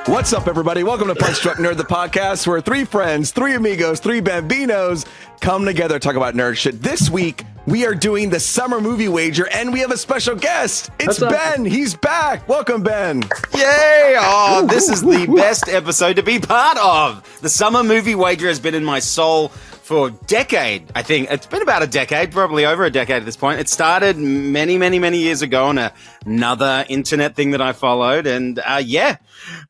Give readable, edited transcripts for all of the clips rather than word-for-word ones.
What's up, everybody? Welcome to Punch Drunk Nerd, the podcast where three friends, three amigos, three bambinos come together to talk about nerd shit. This week, we are doing the summer movie wager, and we have a special guest. It's Ben. He's back. Welcome, Ben. Yay! Oh, this is the best episode to be part of. The summer movie wager has been in my soul for a decade. I think it's been about a decade, probably over a decade at this point. It started many, many, many years ago on another internet thing that I followed. And yeah,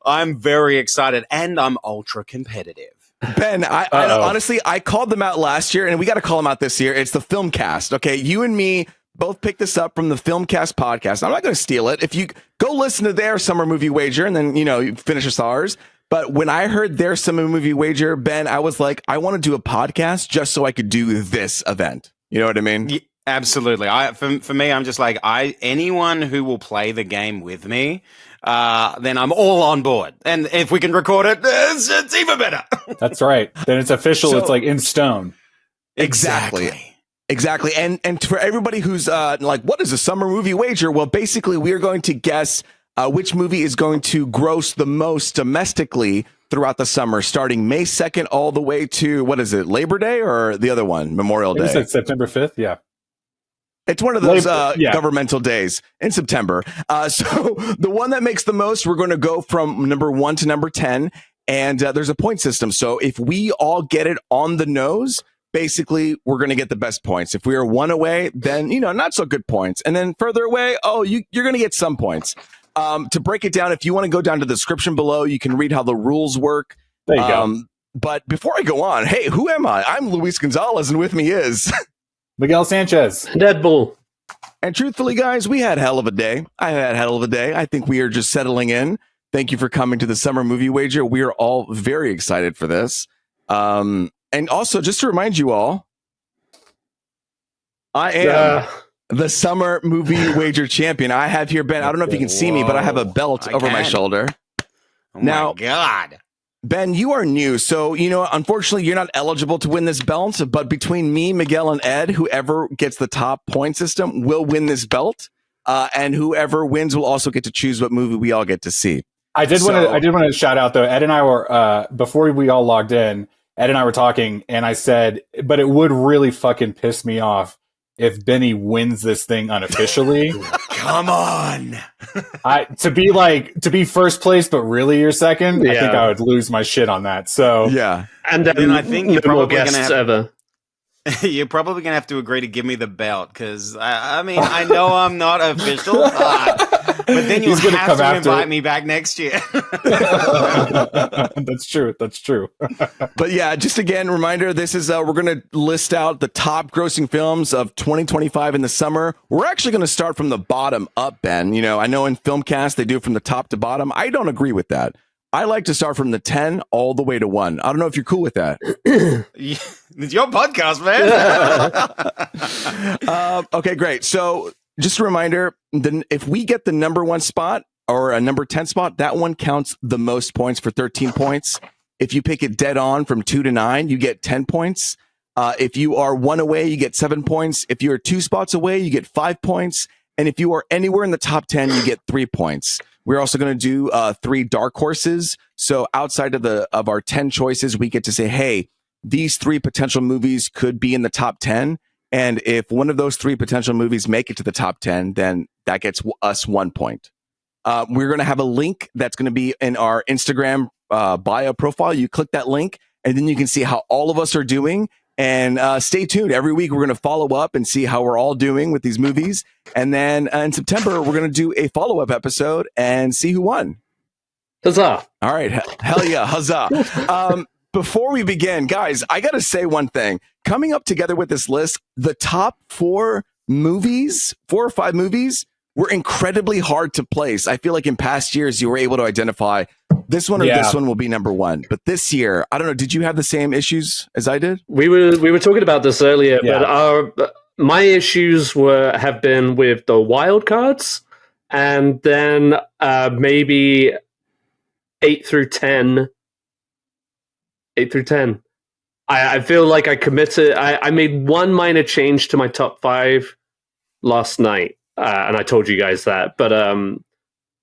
I'm very excited and I'm ultra competitive. Ben, I honestly, I called them out last year and we got to call them out this year. It's the Filmcast. Okay. You and me both picked this up from the Filmcast podcast. I'm not going to steal it. If you go listen to their summer movie wager and then, you finish us ours. But when I heard their summer movie wager, Ben, I was like, I want to do a podcast just so I could do this event. You know what I mean? Yeah, absolutely. For me, I'm just like, anyone who will play the game with me, then I'm all on board. And if we can record it, it's even better. That's right. Then it's official. So, it's like in stone. Exactly. And for everybody who's like, what is a summer movie wager? Well, basically, we are going to guess which movie is going to gross the most domestically throughout the summer, starting May 2nd all the way to, what is it, Labor Day or the other one, Memorial Day? It's September 5th, yeah. It's one of those governmental days in September. So the one that makes the most, we're going to go from number 1 to number 10, and there's a point system. So if we all get it on the nose, basically, we're going to get the best points. If we are one away, then, not so good points. And then further away, you're going to get some points. To break it down, if you want to go down to the description below, you can read how the rules work. There you go. But before I go on, hey, who am I? I'm Luis Gonzalez, and with me is Miguel Sanchez. Deadpool. And truthfully, guys, we had a hell of a day. I had a hell of a day. I think we are just settling in. Thank you for coming to the Summer Movie Wager. We are all very excited for this. And also, just to remind you all, I am the Summer Movie Wager champion. I have here, Ben, I don't know if you can see me, but I have a belt over my shoulder. Oh my God. Ben, you are new, so, unfortunately, you're not eligible to win this belt, but between me, Miguel, and Ed, whoever gets the top point system will win this belt, and whoever wins will also get to choose what movie we all get to see. I did want to shout out, though, Ed and I were, before we all logged in, Ed and I were talking, and I said, but it would really fucking piss me off if Benny wins this thing unofficially. Come on. To be first place, but really you're second, I think I would lose my shit on that. So yeah. And then I think you're probably going to ever. You're probably going to have to agree to give me the belt, because I mean, I know I'm not official, but then you'll have to invite me back next year. That's true. But yeah, just again, reminder, this is, we're going to list out the top grossing films of 2025 in the summer. We're actually going to start from the bottom up, Ben. I know in Filmcast, they do it from the top to bottom. I don't agree with that. I like to start from the 10 all the way to 1. I don't know if you're cool with that. It's your podcast, man. Okay, great. So just a reminder, then if we get the number 1 spot or a number 10 spot, that one counts the most points for 13 points. If you pick it dead on from 2 to 9, you get 10 points. If you are 1 away, you get 7 points. If you're 2 spots away, you get 5 points. And if you are anywhere in the top 10, you get 3 points. We're also going to do 3 dark horses. So outside of our 10 choices, we get to say, hey, these 3 potential movies could be in the top 10. And if one of those 3 potential movies make it to the top 10, then that gets us 1 point. We're going to have a link that's going to be in our Instagram bio profile. You click that link, and then you can see how all of us are doing. And stay tuned. Every week, we're going to follow up and see how we're all doing with these movies. And then in September, we're going to do a follow-up episode and see who won. Huzzah. All right. Hell yeah. Huzzah. Before we begin, guys, I got to say one thing. Coming up together with this list, the top 4 or 5 movies, were incredibly hard to place. I feel like in past years, you were able to identify this one or this one will be number 1. But this year, I don't know. Did you have the same issues as I did? We were talking about this earlier, but my issues have been with the wild cards, and then maybe 8 through 10. 8 through 10. I feel like I committed. I made one minor change to my top 5 last night, and I told you guys that. But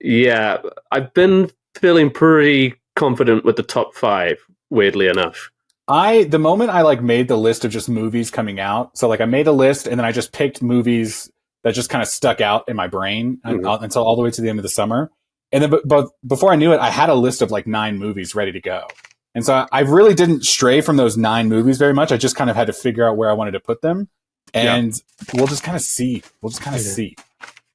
yeah, I've been feeling pretty confident with the top 5, weirdly enough. The moment I like made the list of just movies coming out, so like I made a list and then I just picked movies that just kind of stuck out in my brain until all the way to the end of the summer. And then, but before I knew it, I had a list of like 9 movies ready to go. And so I really didn't stray from those 9 movies very much. I just kind of had to figure out where I wanted to put them. And we'll just kind of see. See.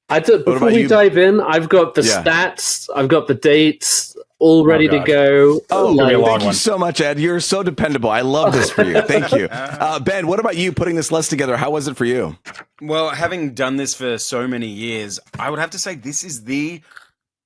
Before we dive in, I've got the stats, I've got the dates all ready to go. Thank you so much, Ed. You're so dependable. I love this for you. Thank you. Ben, what about you putting this list together? How was it for you? Well, having done this for so many years, I would have to say this is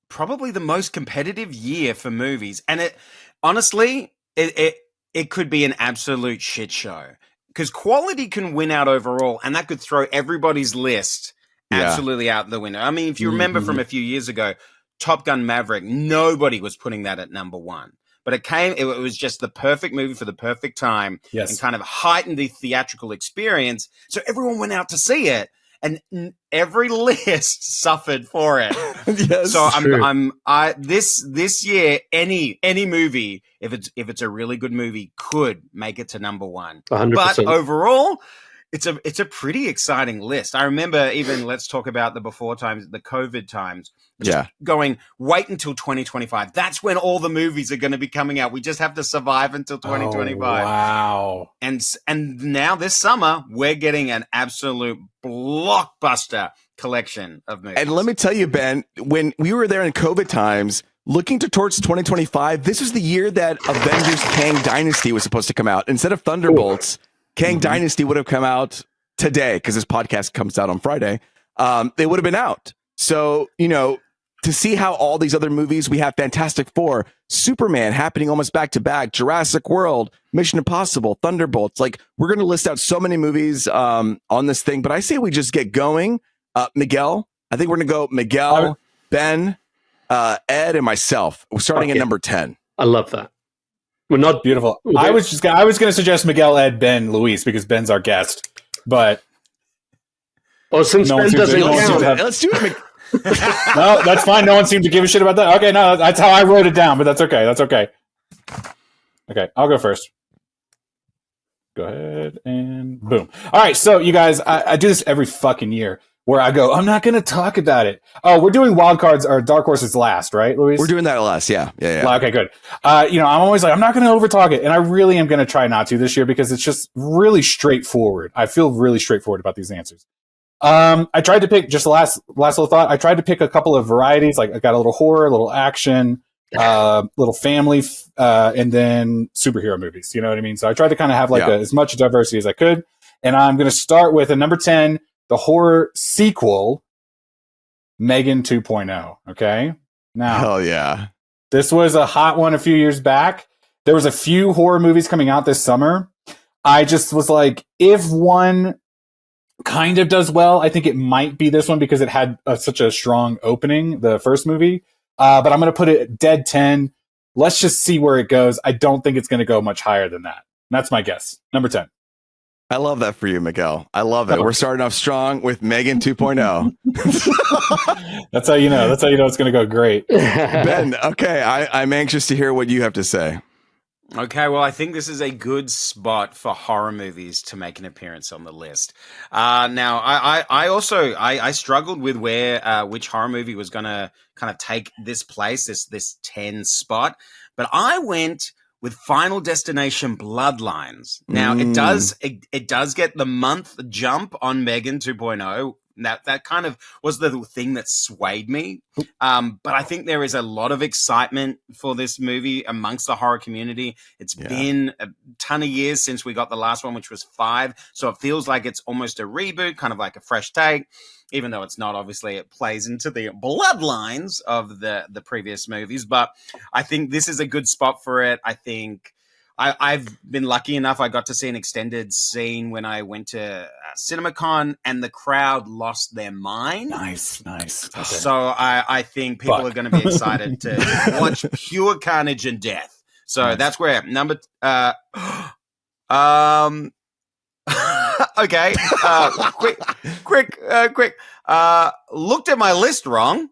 probably the most competitive year for movies. And it honestly, it could be an absolute shit show. Because quality can win out overall, and that could throw everybody's list absolutely out the window. I mean, if you remember from a few years ago, Top Gun Maverick, nobody was putting that at number 1. But it was just the perfect movie for the perfect time and kind of heightened the theatrical experience. So everyone went out to see it, and every list suffered for it. So this year, any movie, if it's a really good movie, could make it to number 1. 100%. But overall, it's a pretty exciting list. I remember even, let's talk about the before times, the COVID times. Just going, wait until 2025. That's when all the movies are going to be coming out. We just have to survive until 2025. Oh, wow. And now this summer, we're getting an absolute blockbuster collection of movies. And let me tell you, Ben, when we were there in COVID times, looking towards 2025, this was the year that Avengers Kang Dynasty was supposed to come out. Instead of Thunderbolts, Kang Dynasty would have come out today, because this podcast comes out on Friday. They would have been out. So, to see how all these other movies, we have Fantastic Four, Superman happening almost back to back, Jurassic World, Mission Impossible, Thunderbolts. Like, we're going to list out so many movies on this thing, but I say we just get going. Miguel, I think we're going to go Miguel, Ben, Ed, and myself. We're starting at number 10. I love that. We're not beautiful. I was going to suggest Miguel, Ed, Ben, Luis, because Ben's our guest, but since Ben doesn't count, let's do it. No, that's fine. No one seemed to give a shit about that. Okay, no, that's how I wrote it down, but that's okay. Okay, I'll go first. Go ahead and boom. All right, so you guys, I do this every fucking year where I go, I'm not going to talk about it. Oh, we're doing wild cards or dark horses last, right, Luis? We're doing that last, yeah. Okay, good. I'm always like, I'm not going to overtalk it, and I really am going to try not to this year because it's just really straightforward. I feel really straightforward about these answers. I tried to pick just the last little thought. I tried to pick a couple of varieties. Like I got a little horror, a little action, little family, and then superhero movies. You know what I mean? So I tried to kind of have as much diversity as I could. And I'm going to start with a number 10, the horror sequel, Megan 2.0. Okay. Now, hell yeah. This was a hot one a few years back. There was a few horror movies coming out this summer. I just was like, if one kind of does well, I think it might be this one because it had such a strong opening, the first movie. But I'm going to put it dead 10. Let's just see where it goes. I don't think it's going to go much higher than that. That's my guess. Number 10. I love that for you, Miguel. I love it. We're starting off strong with Megan 2.0. That's how you know. That's how you know it's going to go great. Ben, okay. I'm anxious to hear what you have to say. Okay, well, I think this is a good spot for horror movies to make an appearance on the list. Now, I struggled with which horror movie was going to kind of take this place, this 10 spot, but I went with Final Destination Bloodlines. Now, it does get the month jump on Megan 2.0. That kind of was the thing that swayed me. But I think there is a lot of excitement for this movie amongst the horror community. It's been a ton of years since we got the last one, which was 5. So it feels like it's almost a reboot, kind of like a fresh take, even though it's not. Obviously, it plays into the bloodlines of the previous movies. But I think this is a good spot for it. I think I've been lucky enough. I got to see an extended scene when I went to CinemaCon, and the crowd lost their mind. Nice. Okay. So I think people are going to be excited to watch pure carnage and death. So that's where number. Okay. Quick. Looked at my list wrong.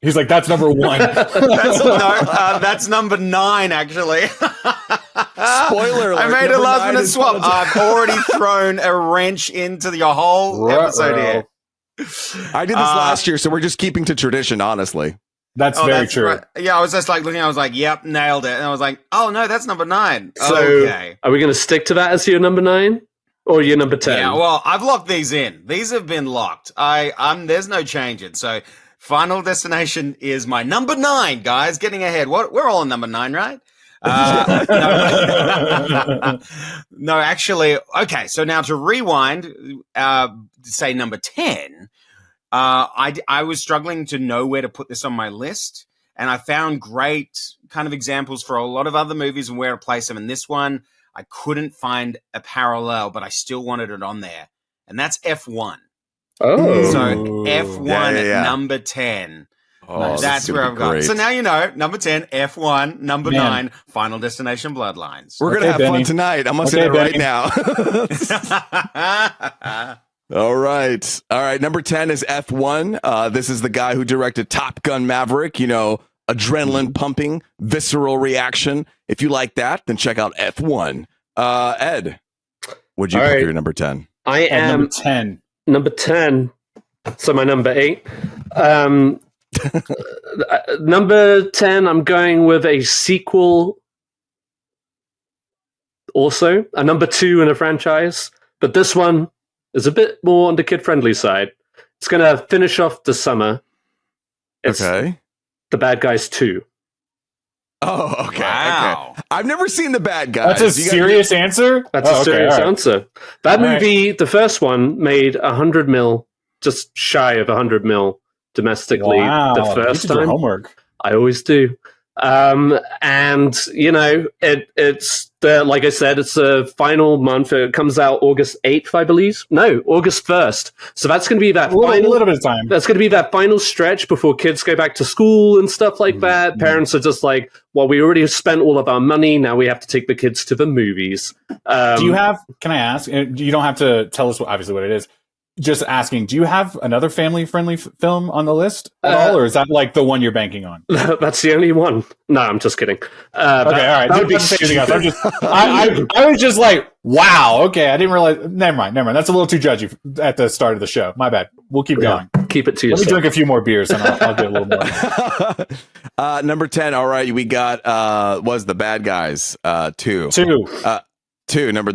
He's like, that's number 1. That's number 9, actually. Spoiler alert. I made a number last 9 minute is swap. Final I've already thrown a wrench into your whole episode here. I did this last year, so we're just keeping to tradition, honestly. That's very true. Right. Yeah, I was just like looking, I was like, yep, nailed it. And I was like, oh no, that's number 9. So, okay. are we going to stick to that as your number 9? Or your number 10? Yeah, well, I've locked these in. These have been locked. There's no changing. So, Final Destination is my number 9, guys. Getting ahead. We're all on number 9, right? No, actually. Okay, so now to rewind, say number 10. I was struggling to know where to put this on my list, and I found great kind of examples for a lot of other movies and where to place them. And this one, I couldn't find a parallel, but I still wanted it on there, and that's F1. Oh, So F1 at number 10. Oh, that's where I've got. great. So now you know, number 10, F1, number 9, Final Destination Bloodlines. We're going to have fun tonight. I'm going to say that right now. All right. Number 10 is F1. This is the guy who directed Top Gun Maverick, adrenaline pumping, visceral reaction. If you like that, then check out F1. Ed, what'd you pick for your number 10? I am number 10. Number 10. So my number 8. Number 10, I'm going with a sequel. Also, a number 2 in a franchise. But this one is a bit more on the kid-friendly side. It's going to finish off the summer. It's The Bad Guys 2. Oh, okay. Wow. Okay. I've never seen The Bad Guys. That's a serious answer? That's a serious right. answer. That movie, the first one, made 100 mil, just shy of 100 mil domestically the first time. Homework. I always do. And it's like I said, it's a final month. It comes out August 8th, I believe. No, August 1st. So that's going to be that a little bit of time. That's going to be that final stretch before kids go back to school and stuff like that. Parents are just like, well, we already spent all of our money. Now we have to take the kids to the movies. Do you have, can I ask, you don't have to tell us obviously what it is. Just asking, do you have another family-friendly film on the list at all, or is that like the one you're banking on? That's the only one. No, I'm just kidding. Okay, all right. I was just like, wow. Okay, I didn't realize. Never mind. That's a little too judgy at the start of the show. My bad. We'll keep going. Keep it to yourself. yourself. Let me drink a few more beers, and I'll get a little more. Number 10. All right, we got was The Bad Guys 2. 2, number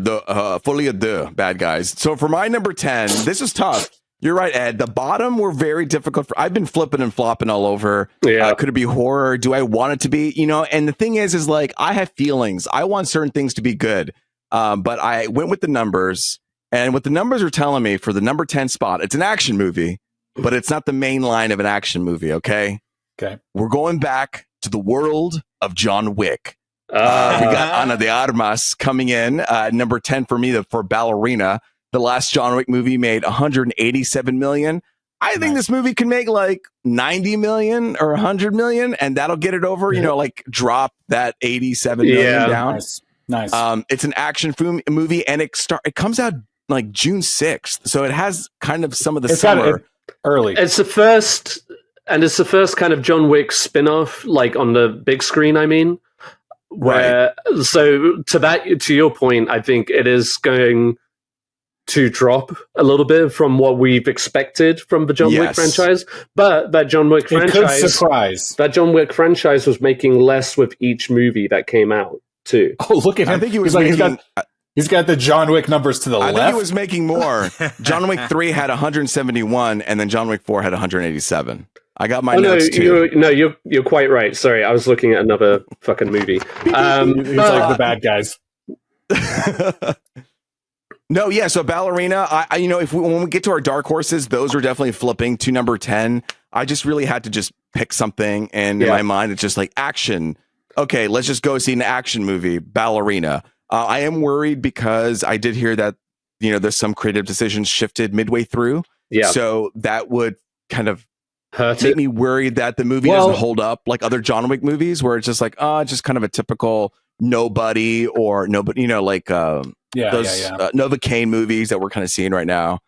Folie à Deux, Bad Guys. So for my number 10, this is tough. You're right, Ed. The bottom were very difficult. I've been flipping and flopping all over. Yeah. Could it be horror? Do I want it to be? And the thing is like, I have feelings. I want certain things to be good. But I went with the numbers. And what the numbers are telling me for the number 10 spot, it's an action movie, but it's not the main line of an action movie, okay? Okay. We're going back to the world of John Wick. We got Ana de Armas coming in number 10 for me for Ballerina. The last John Wick movie made 187 million. I think this movie can make like 90 million or 100 million, and that'll get it over. Like drop that 87 million down. Nice. It's an action movie, and it comes out like June 6th, so it has kind of some of the summer early. It's the first kind of John Wick spin-off, like on the big screen. I mean. Where so to your point, I think it is going to drop a little bit from what we've expected from the John Wick franchise, but that John Wick franchise was making less with each movie that came out too. Oh, look at him! I think he was he's got the John Wick numbers to the left. I think he was making more. John Wick 3 had 171, and then John Wick 4 had 187. I got my notes too. You're quite right. Sorry, I was looking at another fucking movie. He's like The Bad Guys. No, yeah. So Ballerina, when we get to our dark horses, those are definitely flipping to number 10. I just really had to just pick something, and in my mind, it's just like action. Okay, let's just go see an action movie, Ballerina. I am worried because I did hear that there's some creative decisions shifted midway through. Yeah. So that would kind of make me worried that the movie doesn't hold up like other John Wick movies, where it's just like, just kind of a typical nobody, those Novocaine movies that we're kind of seeing right now.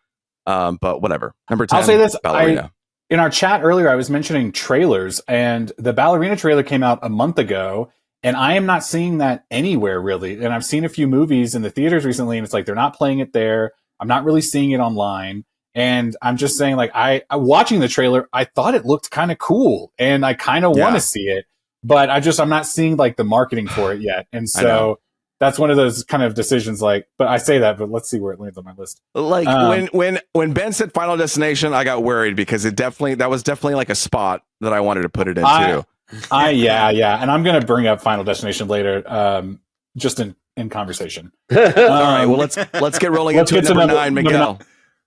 But whatever. Number 10, I'll say this: Ballerina. in our chat earlier, I was mentioning trailers, and the Ballerina trailer came out a month ago, and I am not seeing that anywhere really. And I've seen a few movies in the theaters recently, and it's like they're not playing it there. I'm not really seeing it online. And I'm just saying, like, I watching the trailer, I thought it looked kind of cool, and I kind of want to see it, but I'm not seeing like the marketing for it yet. And so that's one of those kind of decisions. Like, but I say that, but let's see where it lands on my list. Like when Ben said Final Destination, I got worried because that was definitely like a spot that I wanted to put it into. Yeah. And I'm going to bring up Final Destination later, just in conversation. All right. Well, let's get rolling into number 9, Miguel.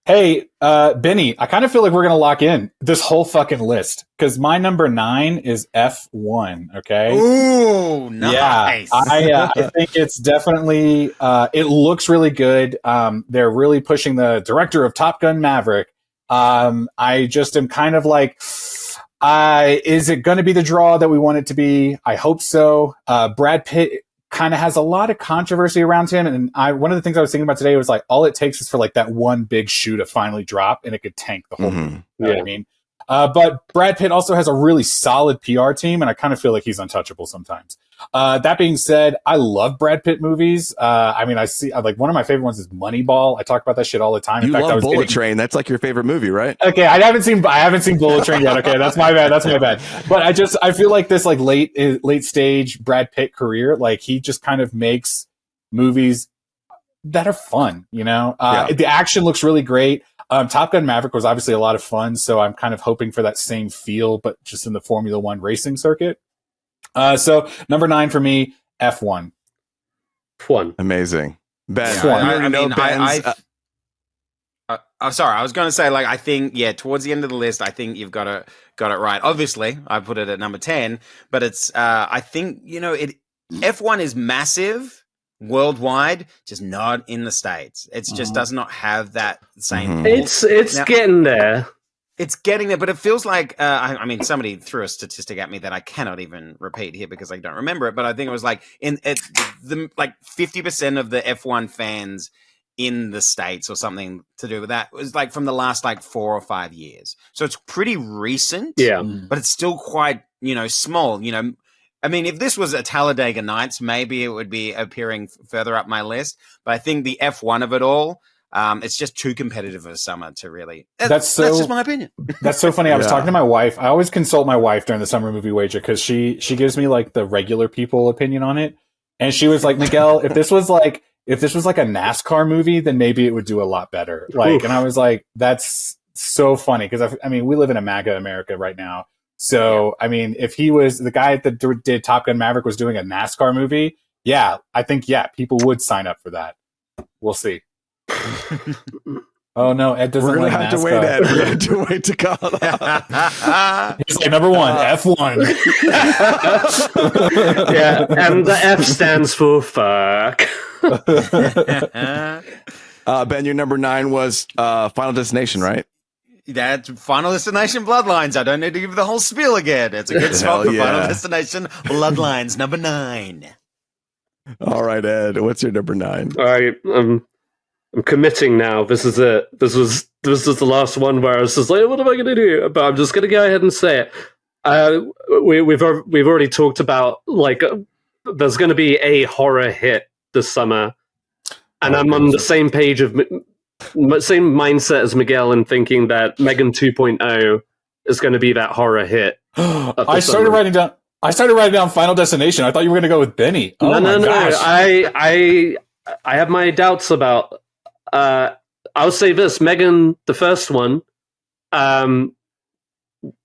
Hey, Benny, I kind of feel like we're going to lock in this whole fucking list because my number 9 is F1. Okay. Ooh, nice. Yeah, I think it's definitely, it looks really good. They're really pushing the director of Top Gun Maverick. I just am kind of like, is it going to be the draw that we want it to be? I hope so. Brad Pitt kind of has a lot of controversy around him. And one of the things I was thinking about today was like, all it takes is for like that one big shoe to finally drop and it could tank the whole movie. You know what I mean? But Brad Pitt also has a really solid PR team, and I kind of feel like he's untouchable sometimes. That being said, I love Brad Pitt movies. I mean, I see like one of my favorite ones is Moneyball. I talk about that shit all the time. In fact, love Bullet Train. That's like your favorite movie, right? Okay, I haven't seen Bullet Train yet. Okay, that's my bad. But I feel like this like late stage Brad Pitt career, like he just kind of makes movies that are fun. You know, the action looks really great. Top Gun Maverick was obviously a lot of fun, so I'm kind of hoping for that same feel, but just in the Formula One racing circuit. So number 9 for me, F1. Amazing. Ben, I'm sorry. I was going to say, like, I think, towards the end of the list, I think you've got it right. Obviously, I put it at number 10, but it's, I think, F1 is massive worldwide, just not in the States. It just does not have that same. It's getting there. It's getting there, but it feels like, I mean, somebody threw a statistic at me that I cannot even repeat here because I don't remember it, but I think it was like 50% of the F1 fans in the States or something to do with that was like from the last like 4 or 5 years. So it's pretty recent, but it's still quite, small, I mean, if this was a Talladega Nights, maybe it would be appearing further up my list, but I think the F1 of it all, it's just too competitive of a summer to really. That's just my opinion. That's so funny. I was talking to my wife. I always consult my wife during the summer movie wager because she gives me like the regular people opinion on it, and she was like, Miguel, if this was like a NASCAR movie, then maybe it would do a lot better. Like, and I was like, that's so funny because I mean, we live in a MAGA America right now. So I mean, if he was the guy that did Top Gun Maverick was doing a NASCAR movie, I think people would sign up for that. We'll see. Oh no, Ed doesn't like NASCAR. We're gonna have to wait to call it out. He's like number 1, F1. And the F stands for fuck. Ben, your number 9 was Final Destination, right? That's Final Destination Bloodlines. I don't need to give the whole spiel again. It's a good spot for Final Destination Bloodlines, number 9. All right, Ed, what's your number 9? All right, I'm committing now. This is it. This was the last one where I was just like, what am I going to do? But I'm just going to go ahead and say it. We've already talked about like there's going to be a horror hit this summer, and I'm on the same page of same mindset as Miguel in thinking that Megan 2.0 is going to be that horror hit. I started writing down Final Destination. I thought you were going to go with Benny. Oh, no. I have my doubts about. I'll say this: Megan, the first one,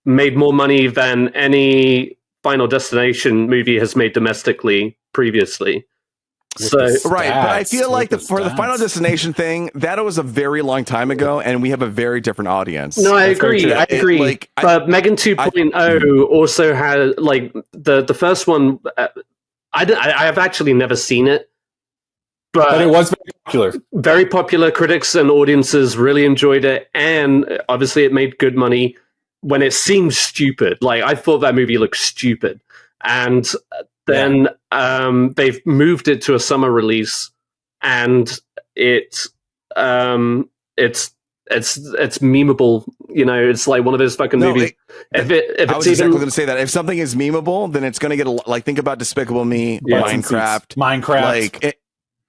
made more money than any Final Destination movie has made domestically previously. But I feel like for the Final Destination thing, that was a very long time ago, and we have a very different audience. No, I agree. But Megan 2.0 also had like the first one. I have actually never seen it, but it was very popular. Very popular. Critics and audiences really enjoyed it, and obviously it made good money when it seemed stupid. Like I thought that movie looked stupid, and then they've moved it to a summer release, and it's it's memeable. You know, it's like one of those fucking movies. If I was it's exactly even going to say that. If something is memeable, then it's going to get like, think about Despicable Me, Minecraft. Like,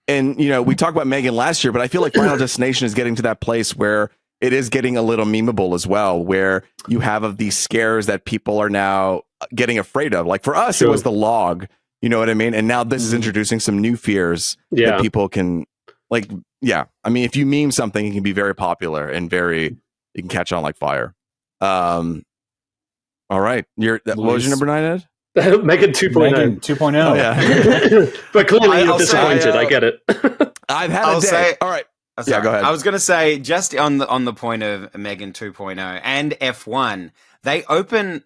and you know, we talked about Megan last year, but I feel like Final Destination is getting to that place where it is getting a little memeable as well, where you have of these scares that people are now getting afraid of. Like for us, it was the log. You know what I mean? And now this is introducing some new fears that people can like. Yeah, I mean, if you meme something, it can be very popular and you can catch on like fire. All right, what was your number 9, Ed? Megan 2.0. Megan 2.0. Oh, yeah. But clearly you're disappointed. I get it. I've had a day. All right. Yeah, go ahead. I was going to say, just on the point of Megan 2.0 and F1, they open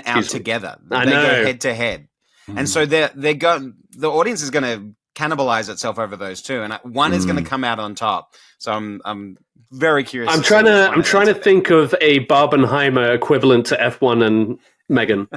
out together. I know. Go head to head, and so the audience is going to cannibalize itself over those two, and one is going to come out on top. So I'm very curious. I'm trying to think of a Barbenheimer equivalent to F1 and Megan.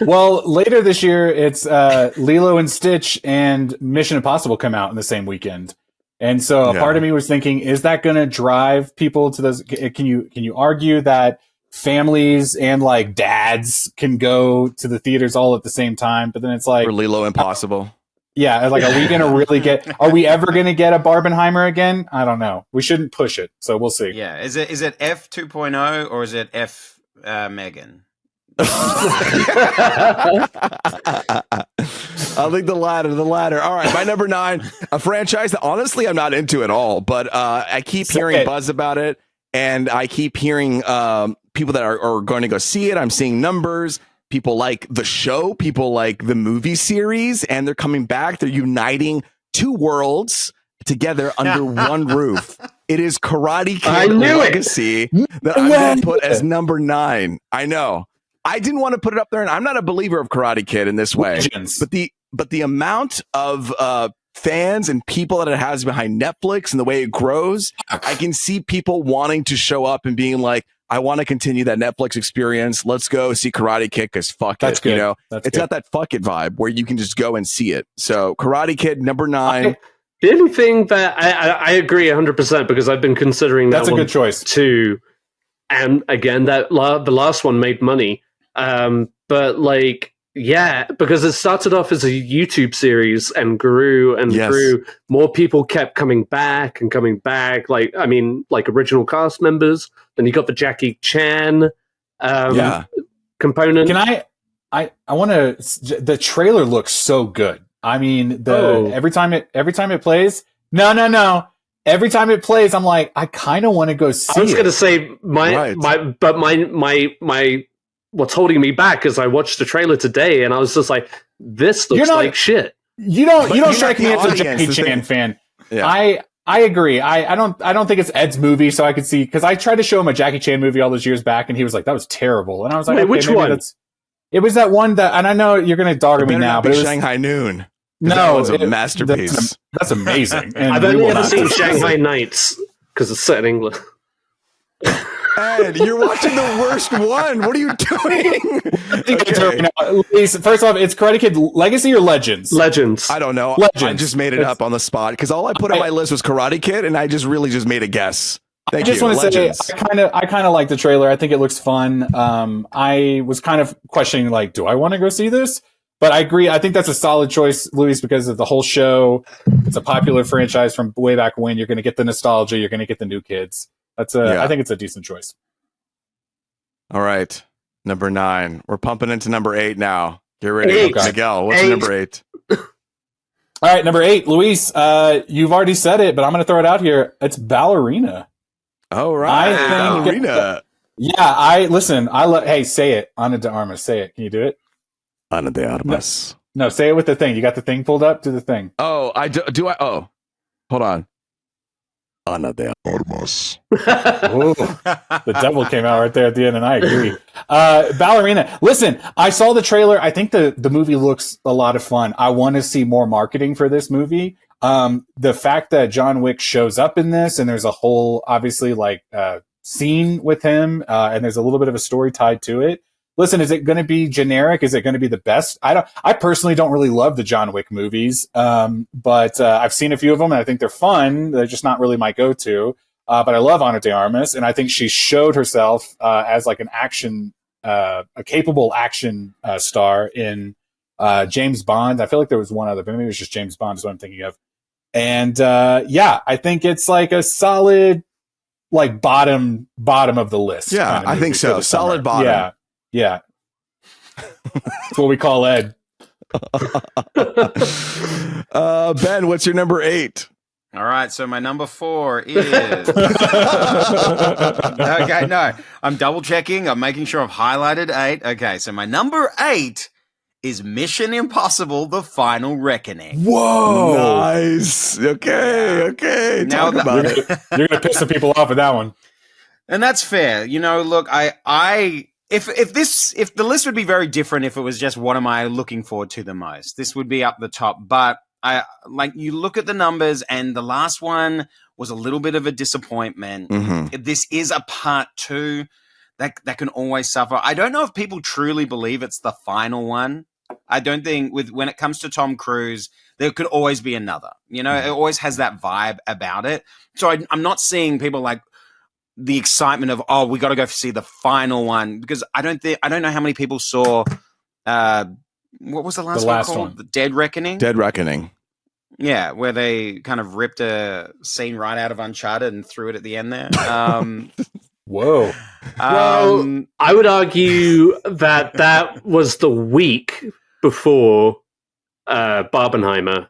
Well, later this year, it's Lilo and Stitch and Mission Impossible come out in the same weekend. And so a part of me was thinking, is that going to drive people to those? Can you argue that families and like dads can go to the theaters all at the same time? But then it's like, for Lilo Impossible. Yeah. Like, are we going to are we ever going to get a Barbenheimer again? I don't know. We shouldn't push it. So we'll see. Yeah. Is it F 2.0 or is it F Megan? I think the latter. All right, my number 9, a franchise that honestly I'm not into at all, but I keep hearing buzz about it, and I keep hearing people that are going to go see it. I'm seeing numbers. People like the show, people like the movie series, and they're coming back. They're uniting two worlds together under one roof. It is Karate Kid Legacy that I'm going to put as number 9. I know. I didn't want to put it up there, and I'm not a believer of Karate Kid in this way. But the amount of fans and people that it has behind Netflix and the way it grows, I can see people wanting to show up and being like, I want to continue that Netflix experience. Let's go see Karate Kid because fuck That's it. Good. You know, That's it's good. not that fuck it vibe where you can just go and see it. So Karate Kid number 9. The only thing that I agree 100% because I've been considering that That's a good choice too. And again, the last one made money. But like, yeah, because it started off as a YouTube series and grew and grew. More people kept coming back. Like, I mean, like original cast members. Then you got the Jackie Chan component. Can I want to? The trailer looks so good. I mean, every time it plays. No. Every time it plays, I'm like, I kind of want to go see it. I was going to say my what's holding me back is I watched the trailer today and I was just like, this looks like shit. You don't strike me as a Jackie Chan fan. Yeah. I agree. I don't think it's Ed's movie, so I could see, because I tried to show him a Jackie Chan movie all those years back and he was like, that was terrible. And I was like, wait, which one? It was that one that, and I know you're going to dog me now, but it was Shanghai Noon. No, that was a masterpiece. That's amazing. And I've only ever seen Shanghai Nights because it's set in England. Ed, you're watching the worst one. What are you doing? First off, it's Karate Kid Legacy or Legends? Legends. I don't know. Legends. I just made it up on the spot because all I put on my list was Karate Kid, and I just made a guess. Thank you. I just want to say, I kind of like the trailer. I think it looks fun. I was kind of questioning, like, do I want to go see this? But I agree. I think that's a solid choice, Luis, because of the whole show. It's a popular franchise from way back when. You're going to get the nostalgia. You're going to get the new kids. I think it's a decent choice. All right. Number 9. We're pumping into number 8 now. Get ready. Miguel, what's your number 8? All right. Number 8, Luis, you've already said it, but I'm going to throw it out here. It's Ballerina. Oh, right. Ballerina. Hey, say it. Ana de Armas. Say it. Can you do it? Ana de Armas. No, say it with the thing. You got the thing pulled up? Do the thing. Oh, oh, hold on. Ana de Armas. Ooh, the devil came out right there at the end, and I agree. Ballerina. Listen, I saw the trailer. I think the movie looks a lot of fun. I want to see more marketing for this movie. The fact that John Wick shows up in this, and there's a whole, obviously, like, scene with him, and there's a little bit of a story tied to it. listen, is it going to be generic? Is it going to be the best? I personally don't really love the John Wick movies. But I've seen a few of them and I think they're fun. They're just not really my go-to. But I love Ana de Armas, and I think she showed herself as like a capable action star in James Bond. I feel like there was one other, but maybe it was just James Bond is what I'm thinking of. And I think it's like a solid, like bottom of the list. Yeah, I think so. Solid bottom. Yeah. That's what we call Ed. Ben, what's your number 8? All right, so my number 4 is... Okay, no, I'm double checking. I'm making sure I've highlighted 8. Okay, so my number 8 is Mission Impossible: The Final Reckoning. Whoa! Nice. Okay. Now Talk about it. You're gonna piss some people off with that one. And that's fair. You know, look, if the list would be very different if it was just what am I looking forward to the most. This would be up the top, but you look at the numbers, and the last one was a little bit of a disappointment. Mm-hmm. This is a part 2 that can always suffer. I don't know if people truly believe it's the final one. I don't think when it comes to Tom Cruise, there could always be another. You know, it always has that vibe about it. So I'm not seeing people like the excitement of, oh, we got to go see the final one, because I don't know how many people saw. What was the last one called? The Dead Reckoning? Dead Reckoning. Yeah, where they kind of ripped a scene right out of Uncharted and threw it at the end there. Whoa. Well, I would argue that was the week before Barbenheimer,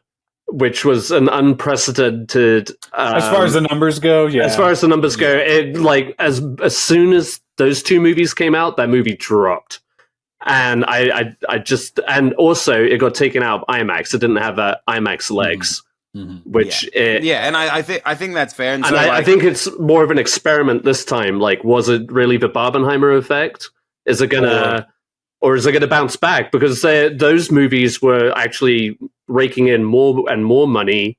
which was an unprecedented... as far as the numbers go, yeah. As far as the numbers go, it, like as soon as those 2 movies came out, that movie dropped. And I just, and also it got taken out of IMAX. It didn't have IMAX legs, which and I think that's fair. And so, I think it's more of an experiment this time. Like, was it really the Barbenheimer effect? Is it gonna, or is it gonna bounce back? Because those movies were actually raking in more and more money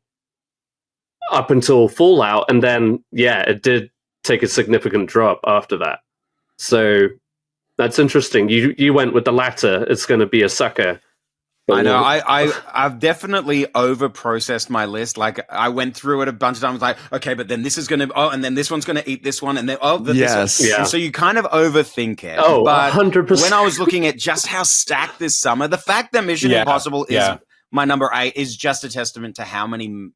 up until Fallout, and then it did take a significant drop after that. So. That's interesting. You went with the latter. It's going to be a sucker. I know. I've definitely over-processed my list. Like, I went through it a bunch of times. Like, okay, but then this is going to... Oh, and then this one's going to eat this one. And then, yes. This one. Yeah. And so you kind of overthink it. Oh, but 100%. When I was looking at just how stacked this summer, the fact that Mission Impossible is my number 8 is just a testament to how many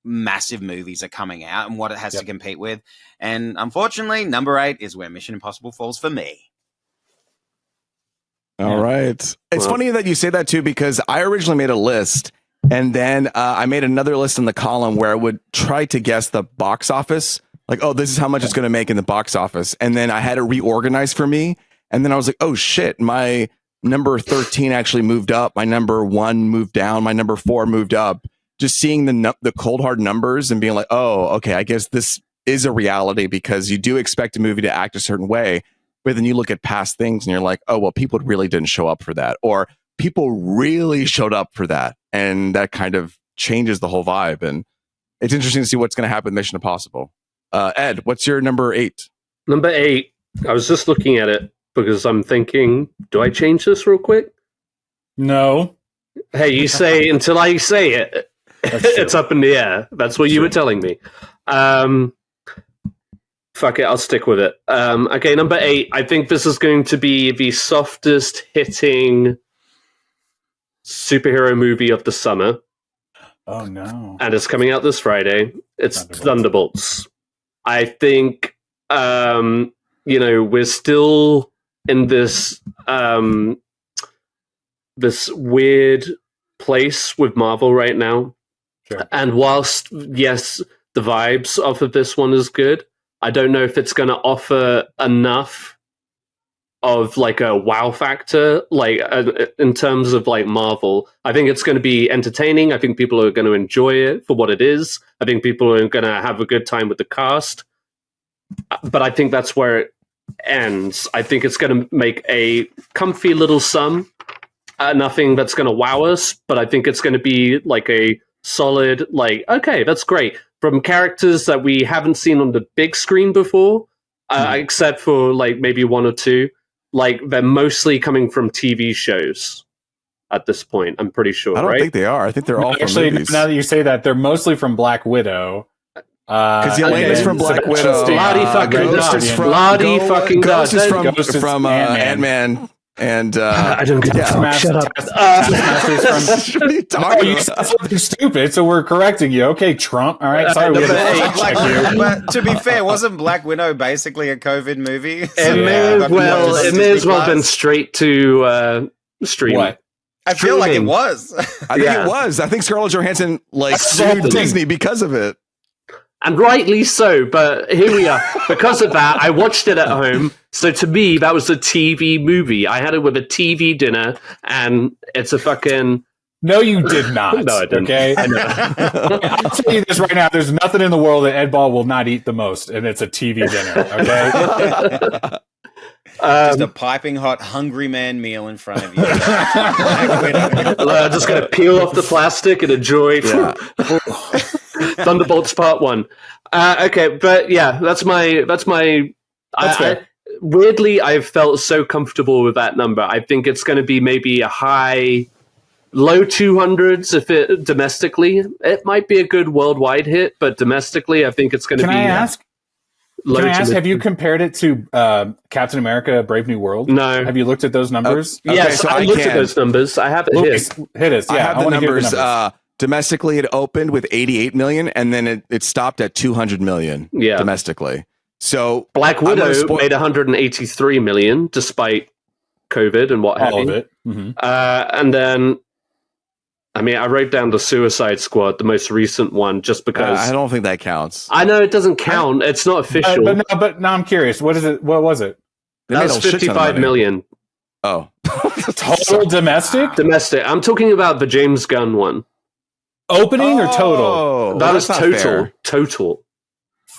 massive movies are coming out and what it has to compete with. And unfortunately, number 8 is where Mission Impossible falls for me. All right. It's funny that you say that too, because I originally made a list, and then I made another list in the column where I would try to guess the box office. Like, oh, this is how much it's going to make in the box office. And then I had it reorganized for me. And then I was like, oh shit, my number 13 actually moved up. My number 1 moved down. My number 4 moved up. Just seeing the cold hard numbers and being like, oh, okay, I guess this is a reality, because you do expect a movie to act a certain way. But then you look at past things and you're like, oh, well, people really didn't show up for that. Or people really showed up for that. And that kind of changes the whole vibe. And it's interesting to see what's going to happen with Mission Impossible. Ed, what's your number 8? Number 8, I was just looking at it because I'm thinking, do I change this real quick? No. Hey, you say until I say it, it's up in the air. That's what you were telling me. Fuck it, I'll stick with it. Okay, number 8. I think this is going to be the softest hitting superhero movie of the summer. Oh, no. And it's coming out this Friday. It's Thunderbolts. I think, we're still in this this weird place with Marvel right now. Sure. And whilst, yes, the vibes off of this one is good, I don't know if it's going to offer enough of like a wow factor, like in terms of like Marvel. I think it's going to be entertaining. I think people are going to enjoy it for what it is. I think people are going to have a good time with the cast. But I think that's where it ends. I think it's going to make a comfy little sum. Nothing that's going to wow us, but I think it's going to be like a solid, like, okay, that's great. From characters that we haven't seen on the big screen before, except for like maybe 1 or 2. like they're mostly coming from TV shows at this point. I'm pretty sure. I don't right? think they are. I think they're all from Actually, movies. now that you say that, they're mostly from Black Widow. Because Yelena's from Black Widow. Lottie fucking Ghost is done. from Lottie fucking Ghost is done. from Ant-Man. And I don't give a fuck. Shut up. What are you talking You about? said something stupid, so we're correcting you. Okay, Trump. All right, sorry. We had to check you. But to be fair, wasn't Black Widow basically a COVID movie? It may as well have been straight to stream. What? I feel like it was. I think it was. I think Scarlett Johansson sued Disney because of it. And rightly so, but here we are. Because of that, I watched it at home. So to me, that was a TV movie. I had it with a TV dinner, and it's a fucking... No, you did not. No, I didn't. Okay? I'll tell you this right now. There's nothing in the world that Ed Ball will not eat the most, and it's a TV dinner, okay? Just a piping hot hungry man meal in front of you. I'm just going to peel off the plastic and enjoy Thunderbolts Part 1. Okay, but yeah, that's my. Weirdly, I've felt so comfortable with that number. I think it's going to be maybe a low 200s if it domestically. It might be a good worldwide hit, but domestically, I think it's going to be. Can I ask, have you compared it to Captain America: Brave New World? No. Have you looked at those numbers? Yes, so I looked at those numbers. I have it here. Hit us. Yeah, I have the wanna hear numbers. Domestically, it opened with 88 million, and then it stopped at 200 million domestically. So Black Widow made 183 million despite COVID and what have you. All of it. Mm-hmm. And then, I mean, I wrote down the Suicide Squad, the most recent one, just because. I don't think that counts. I know it doesn't count. It's not official. But now I'm curious. What is it? What was it? That was 55 million. Oh. Total domestic? Domestic. I'm talking about the James Gunn one. Opening or total? That was total. Total.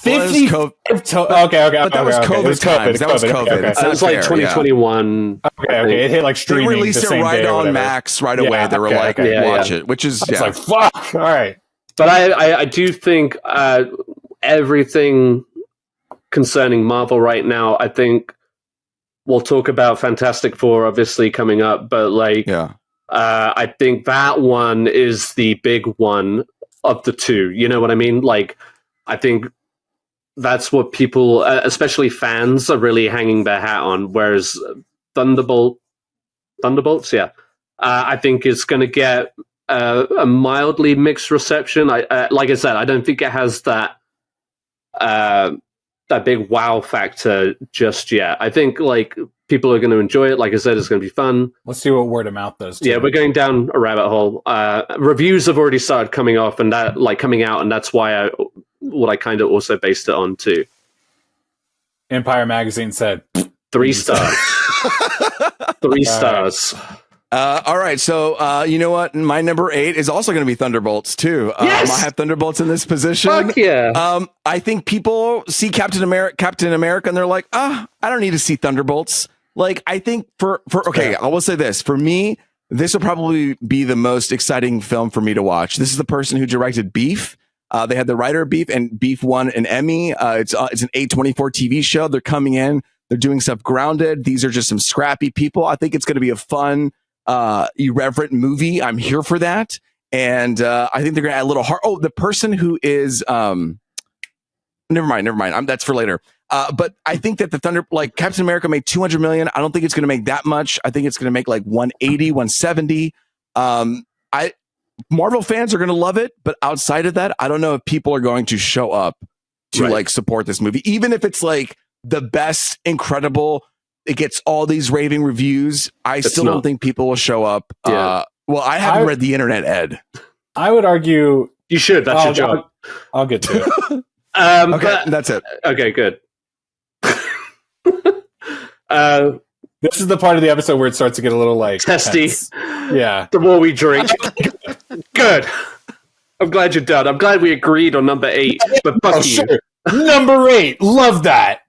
50. Okay. But that was COVID times. That was COVID. Okay. That was like 2021. Okay. It hit like streaming. They released the it same right day on Max right away. They were like, watch it, which is like, fuck. All right. But I do think everything concerning Marvel right now, I think we'll talk about Fantastic Four obviously coming up, but like, I think that one is the big one of the two. You know what I mean? Like, I think that's what people, especially fans, are really hanging their hat on. Whereas Thunderbolts, I think is going to get a mildly mixed reception. Like I said, I don't think it has that big wow factor just yet. I think like people are going to enjoy it. Like I said, it's going to be fun. Let's see what word of mouth does. Yeah, we're going down a rabbit hole. Reviews have already started coming off and that like coming out, and that's why I kind of also based it on too. Empire Magazine said 3 stars. 3 stars. All right, so you know what? My number 8 is also going to be Thunderbolts too. Yes! I have Thunderbolts in this position. Fuck yeah! I think people see Captain America, and they're like, I don't need to see Thunderbolts. Like, I think I will say this. For me, this will probably be the most exciting film for me to watch. This is the person who directed Beef. They had the writer of Beef, and Beef won an Emmy. It's an A24 TV show. They're coming in. They're doing stuff grounded. These are just some scrappy people. I think it's going to be a fun, irreverent movie. I'm here for that. And I think they're going to add a little heart. Oh, the person who is... Never mind. That's for later. But I think that Captain America made 200 million. I don't think it's going to make that much. I think it's going to make like 180, 170. Marvel fans are going to love it, but outside of that, I don't know if people are going to show up to like support this movie, even if it's like the best, incredible. It gets all these raving reviews. I still don't think people will show up. Yeah. Well, I haven't read the internet, Ed. I would argue you should. That's your job. I'll get to it. Okay, that's it. Okay, good. This is the part of the episode where it starts to get a little like testy. Tense. Yeah. The more we drink. Good. I'm glad you're done. I'm glad we agreed on number 8. But fuck you. Sure. Number 8. Love that.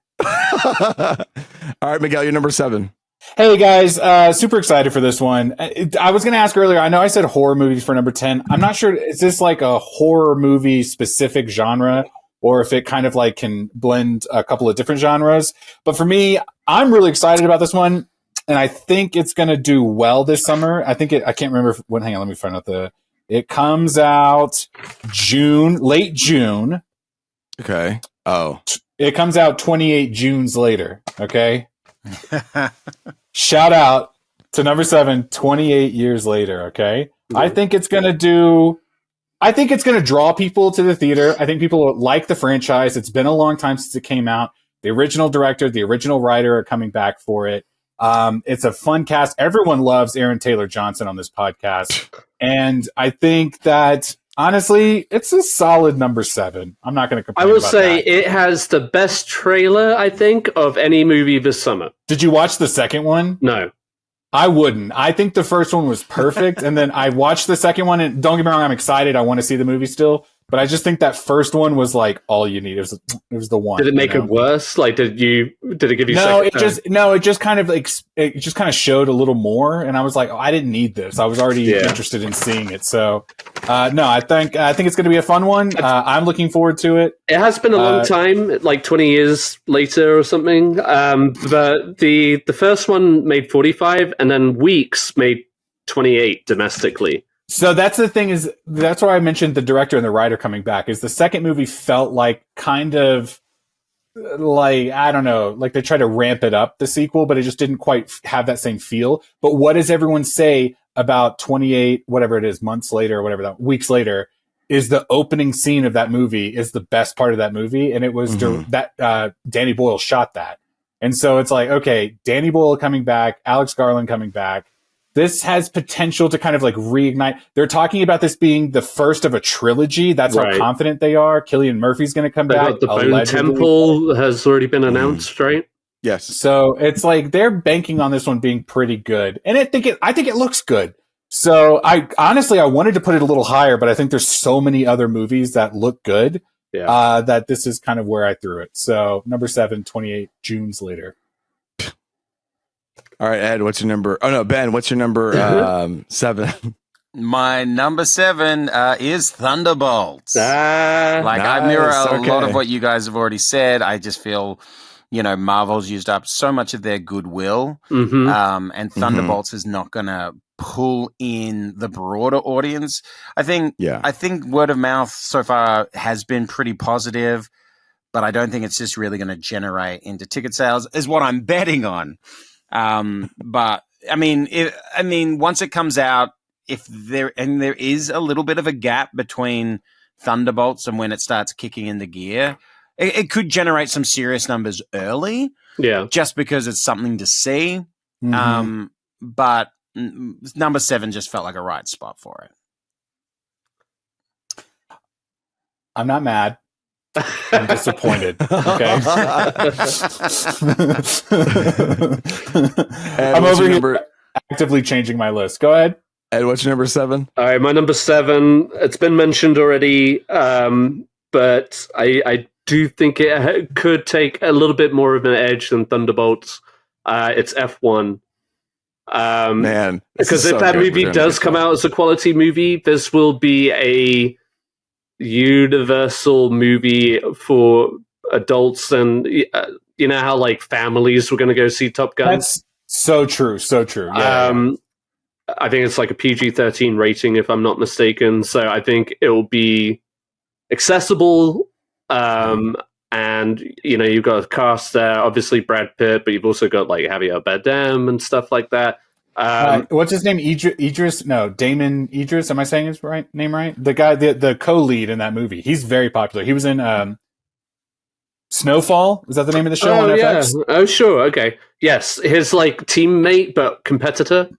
All right, Miguel, you're number 7. Hey guys, super excited for this one. I was going to ask earlier, I know I said horror movies for number 10. I'm not sure, is this like a horror movie specific genre, or if it kind of like can blend a couple of different genres? But for me, I'm really excited about this one. and I think it's going to do well this summer. I can't remember when. Hang on, let me find out it comes out late June. Okay. Oh. It comes out 28 Junes later. Okay. Shout out to number 7, 28 years later. Okay. I think it's going to draw people to the theater. I think people like the franchise. It's been a long time since it came out. The original director, the original writer are coming back for it. It's a fun cast. Everyone loves Aaron Taylor Johnson on this podcast. And I think that, honestly, it's a solid number 7. I'm not going to complain. I will say it has the best trailer, I think, of any movie this summer. Did you watch the second one? No. I wouldn't. I think the first one was perfect. And then I watched the second one, and don't get me wrong, I'm excited. I want to see the movie still. But I just think that first one was like all you need. It was the one. Did it make it worse? Like, did it give you? It just kind of showed a little more, and I was like, oh, I didn't need this. I was already interested in seeing it. So, no, I think it's going to be a fun one. I'm looking forward to it. It has been a long time, like 20 years later or something. But the first one made 45, and then Weeks made 28 domestically. So that's the thing that's why I mentioned the director and the writer coming back. Is the second movie felt like kind of like, I don't know, like they tried to ramp it up, the sequel, but it just didn't quite have that same feel. But what does everyone say about 28, whatever it is, months later or whatever, weeks later, is the opening scene of that movie is the best part of that movie. And it was that Danny Boyle shot that. And so it's like, okay, Danny Boyle coming back, Alex Garland coming back. This has potential to kind of like reignite. They're talking about this being the first of a trilogy. That's how confident they are. Cillian Murphy's going to come back. The Bone Temple has already been announced, right? Yes. So it's like they're banking on this one being pretty good, and I think it looks good. So I wanted to put it a little higher, but I think there's so many other movies that look good that this is kind of where I threw it. So number 7, 28 Junes later. All right, Ed, what's your number? Oh, no, Ben, what's your number 7? My number 7 is Thunderbolts. I mirror a lot of what you guys have already said. I just feel, Marvel's used up so much of their goodwill, and Thunderbolts is not going to pull in the broader audience. I think word of mouth so far has been pretty positive, but I don't think it's just really going to generate into ticket sales, is what I'm betting on. But I mean, once it comes out, if there is a little bit of a gap between Thunderbolts and when it starts kicking into gear, it could generate some serious numbers early. Yeah, just because it's something to see. But number 7 just felt like a right spot for it. I'm not mad. I'm disappointed. Okay. I'm over here actively changing my list. Go ahead. Ed, what's your number 7? All right, my number 7. It's been mentioned already, but I do think it could take a little bit more of an edge than Thunderbolts. It's F1. Man, because if that movie does come out as a quality movie, this will be a universal movie for adults, and you know how like families were going to go see Top Gun. That's so true. Yeah. I think it's like a PG-13 rating, if I'm not mistaken. So I think it will be accessible. And you've got a cast there, obviously Brad Pitt, but you've also got like Javier Bardem and stuff like that. What's his name? Idris? No, Damon Idris. Am I saying his name right? The guy, the co-lead in that movie. He's very popular. He was in Snowfall. Is that the name of the show on FX? Yeah. Oh, sure. Okay. Yes, his like teammate but competitor.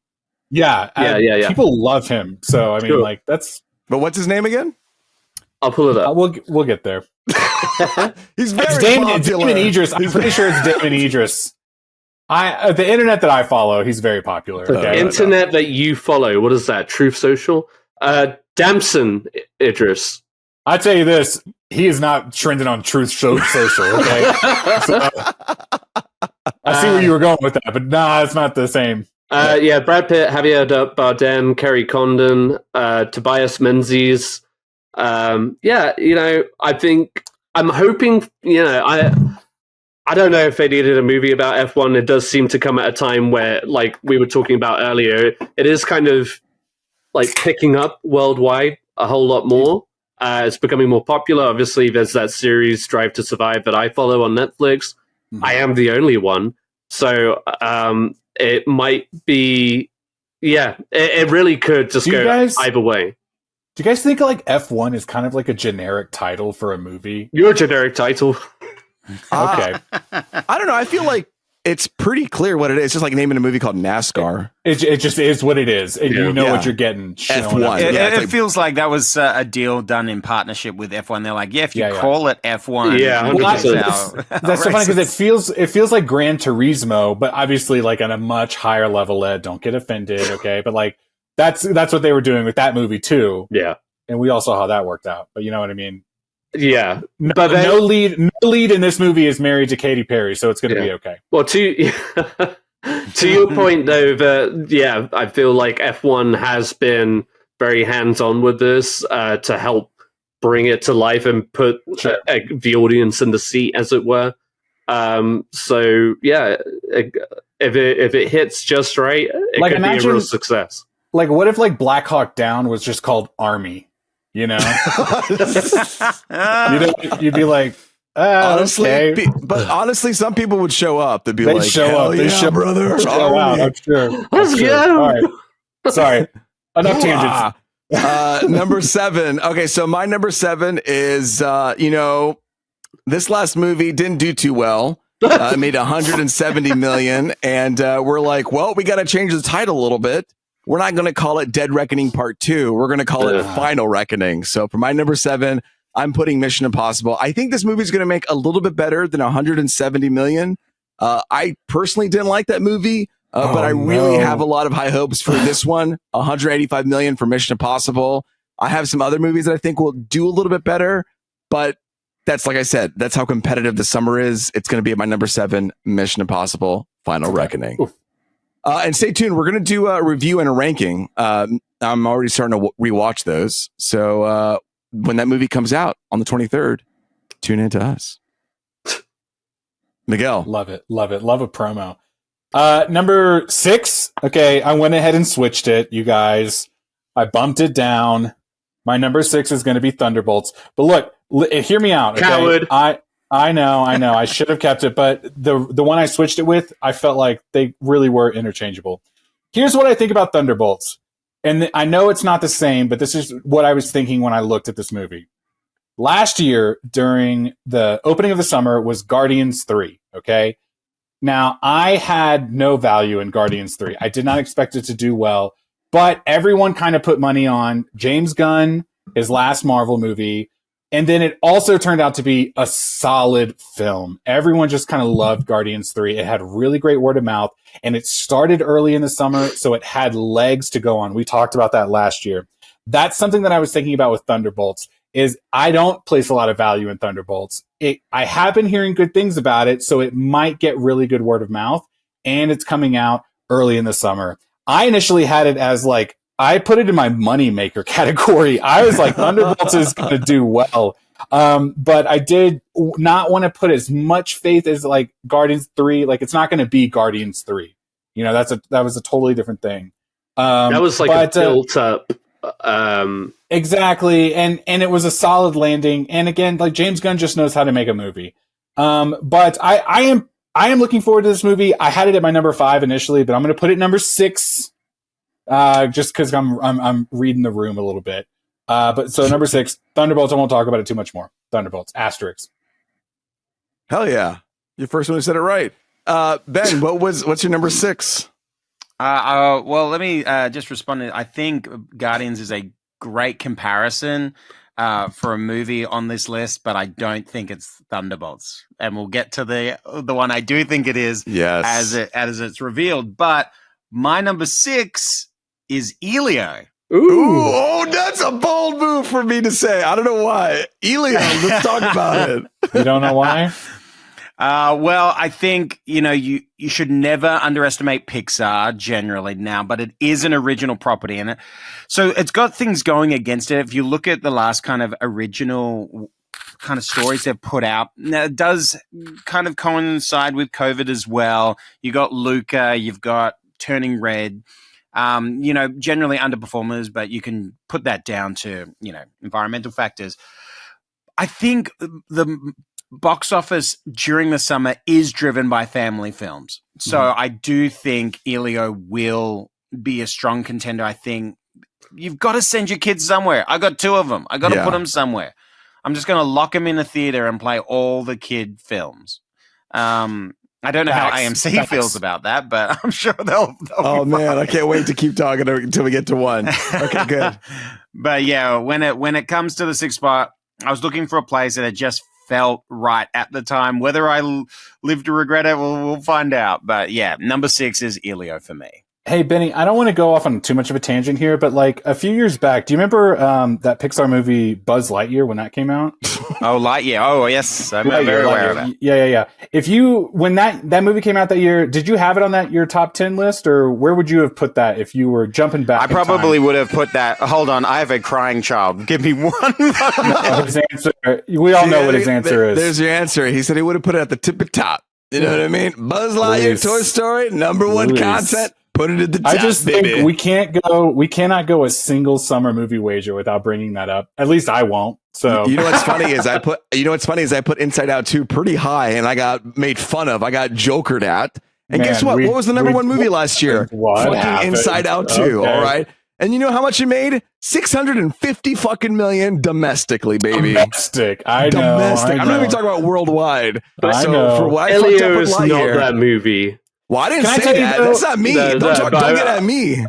Yeah. People love him. So I mean, like that's. But what's his name again? I'll pull it up. We'll get there. He's very popular. Damon Idris. I'm pretty sure it's Damon Idris. The internet that I follow, he's very popular. Okay. Internet that you follow, what is that? Truth Social? Damson Idris. I tell you this, he is not trending on Truth Social. Okay, so, I see where you were going with that, but nah, it's not the same. Brad Pitt, Javier Bardem, Kerry Condon, Tobias Menzies. I think I'm hoping. I don't know if they needed a movie about F1. It does seem to come at a time where, like we were talking about earlier, it is kind of like picking up worldwide a whole lot more. It's becoming more popular. Obviously, there's that series Drive to Survive that I follow on Netflix. Mm-hmm. I am the only one. So it might be, it really could just go either way. Do you guys think like F1 is kind of like a generic title for a movie? You're a generic title. Okay. I don't know. I feel like it's pretty clear what it is. It's just like naming a movie called NASCAR. It just is what it is. And you know what you're getting. F1. It feels like that was a deal done in partnership with F1. They're like, if you call it F1. Yeah, that's so funny because it feels like Gran Turismo, but obviously like on a much higher level. Ed, don't get offended, okay? But like that's what they were doing with that movie too. Yeah, and we all saw how that worked out. But you know what I mean. Yeah, but no lead in this movie is married to Katy Perry, so it's going to be okay. Well, to your point though, I feel like F1 has been very hands-on with this to help bring it to life and put the audience in the seat, as it were. So yeah, if it hits just right, it could be a real success. Like, what if like Black Hawk Down was just called Army? You know, you'd be like, honestly, okay. But honestly, some people would show up. They'd be They'd like, show up. They show brother. Oh, wow, I'm sure. Let's go. All right. Sorry. Enough tangents. Number 7. Okay, so my number 7 is, this last movie didn't do too well. It made 170 million, and we're like, well, we got to change the title a little bit. We're not going to call it Dead Reckoning Part 2. We're going to call it Final Reckoning. So for my number 7, I'm putting Mission Impossible. I think this movie is going to make a little bit better than 170 million. I personally didn't like that movie, but I really have a lot of high hopes for this one. 185 million for Mission Impossible. I have some other movies that I think will do a little bit better, but that's, like I said, that's how competitive the summer is. It's going to be at my number 7, Mission Impossible Final Reckoning. Oof. And stay tuned. We're going to do a review and a ranking. I'm already starting to rewatch those. So when that movie comes out on the 23rd, tune in to us. Miguel. Love it. Love it. Love a promo. Number 6. Okay, I went ahead and switched it, you guys. I bumped it down. My number 6 is going to be Thunderbolts. But look, hear me out. Okay? Coward. I know. I should have kept it, but the one I switched it with, I felt like they really were interchangeable. Here's what I think about Thunderbolts. And I know it's not the same, but this is what I was thinking when I looked at this movie. Last year, during the opening of the summer, was Guardians 3, okay? Now, I had no value in Guardians 3. I did not expect it to do well, but everyone kind of put money on James Gunn, his last Marvel movie. And then it also turned out to be a solid film. Everyone just kind of loved Guardians 3. It had really great word of mouth, and it started early in the summer, so it had legs to go on. We talked about that last year. That's something that I was thinking about with Thunderbolts, is I don't place a lot of value in Thunderbolts. I have been hearing good things about it, so it might get really good word of mouth, and it's coming out early in the summer. I initially had it as like, I put it in my moneymaker category. I was like, Thunderbolts is going to do well. But I did not want to put as much faith as like Guardians 3. Like, it's not going to be Guardians 3. You know, that was a totally different thing. That was like a built up. Exactly. And it was a solid landing. And again, like James Gunn just knows how to make a movie. But I am looking forward to this movie. I had it at my number 5 initially, but I'm going to put it number 6. Just because I'm reading the room a little bit. But so number 6, Thunderbolts. I won't talk about it too much more. Thunderbolts, asterisk. Hell yeah! You're the first one who said it right. Ben, what's your number 6? Well, let me just respond. I think Guardians is a great comparison for a movie on this list, but I don't think it's Thunderbolts. And we'll get to the one I do think it is. Yes, as it's revealed. But my number 6 is Elio. Ooh, oh, that's a bold move for me to say. I don't know why. Elio, let's talk about it. You don't know why? Well, I think, you should never underestimate Pixar generally now, but it is an original property in it. So it's got things going against it. If you look at the last kind of original kind of stories they've put out. Now, it does kind of coincide with COVID as well. You got Luca, you've got Turning Red. Generally underperformers, but you can put that down to, environmental factors. I think the box office during the summer is driven by family films. So I do think Elio will be a strong contender. I think you've got to send your kids somewhere. I got 2 of them. I got to put them somewhere. I'm just going to lock them in a theater and play all the kid films. I don't know how AMC feels about that, but I'm sure they'll oh man, I can't wait to keep talking until we get to 1. Okay, good. But yeah, when it comes to the 6th spot, I was looking for a place that had just felt right at the time. Whether I live to regret it, we'll find out. But yeah, number 6 is Elio for me. Hey, Benny, I don't want to go off on too much of a tangent here, but like a few years back, do you remember that Pixar movie Buzz Lightyear when that came out? Oh, Lightyear. Oh, yes. I'm very aware of that. Yeah. When that movie came out that year, did you have it on your top 10 list, or where would you have put that if you were jumping back? I probably would have put that. Hold on. I have a crying child. Give me one. His answer. We all know what his answer is. There's your answer. He said he would have put it at the tip of top. You know what I mean? Buzz Lightyear, Toy Story, number 1 content. Put it at the top, I just think we cannot go a single summer movie wager without bringing that up. At least I won't. So you know what's funny is I put Inside Out 2 pretty high, and I got made fun of. I got jokered at. And guess what? What was the number 1 movie last year? Fucking Inside Out 2. Okay. All right. And you know how much it made? $650 fucking million domestically, baby. Domestic. I know. I'm not even talking about worldwide. I know. For what I fucked up with Elio's not Lightyear, that movie. well, I didn't say that. That's not me. Don't get at me.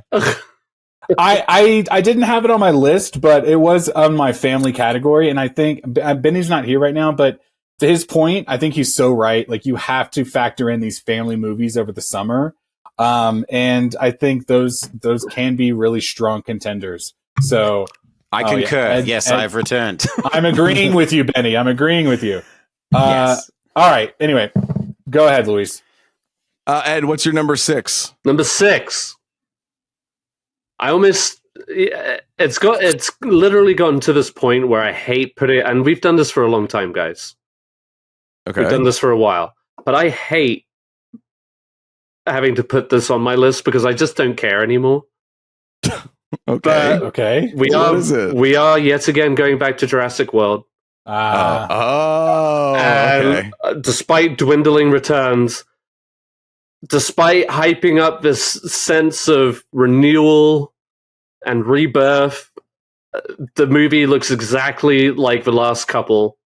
I didn't have it on my list, but it was on my family category. And I think Benny's not here right now, but to his point, I think he's so right. Like, you have to factor in these family movies over the summer. And I think those can be really strong contenders. So I concur. Yes, I've returned. I'm agreeing with you, Benny. I'm agreeing with you. Yes. All right. Anyway, go ahead, Luis. Ed, what's your number 6? Number 6. It's literally gotten to this point where I hate putting it, and we've done this for a long time, guys. Okay. We've done this for a while, but I hate having to put this on my list because I just don't care anymore. Okay. We are yet again going back to Jurassic World. Okay. Despite dwindling returns, despite hyping up this sense of renewal and rebirth, the movie looks exactly like the last couple,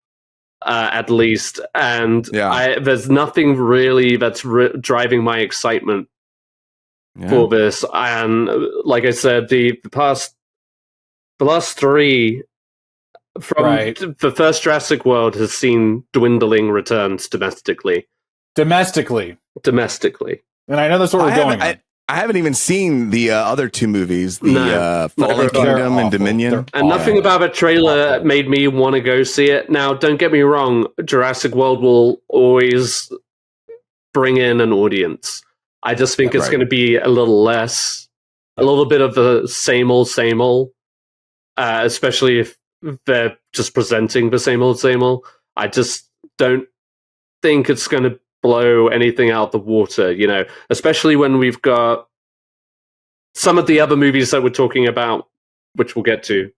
at least. And there's nothing really that's driving my excitement for this. And like I said, the last 3 from the first Jurassic World has seen dwindling returns domestically. And I know that's what we're going on. I haven't even seen the other 2 movies, the Fallen Kingdom and Dominion. And nothing about the trailer made me want to go see it. Now, don't get me wrong, Jurassic World will always bring in an audience. I just think it's going to be a little bit of the same old, especially if they're just presenting the same old. I just don't think it's going to blow anything out the water, especially when we've got some of the other movies that we're talking about, which we'll get to.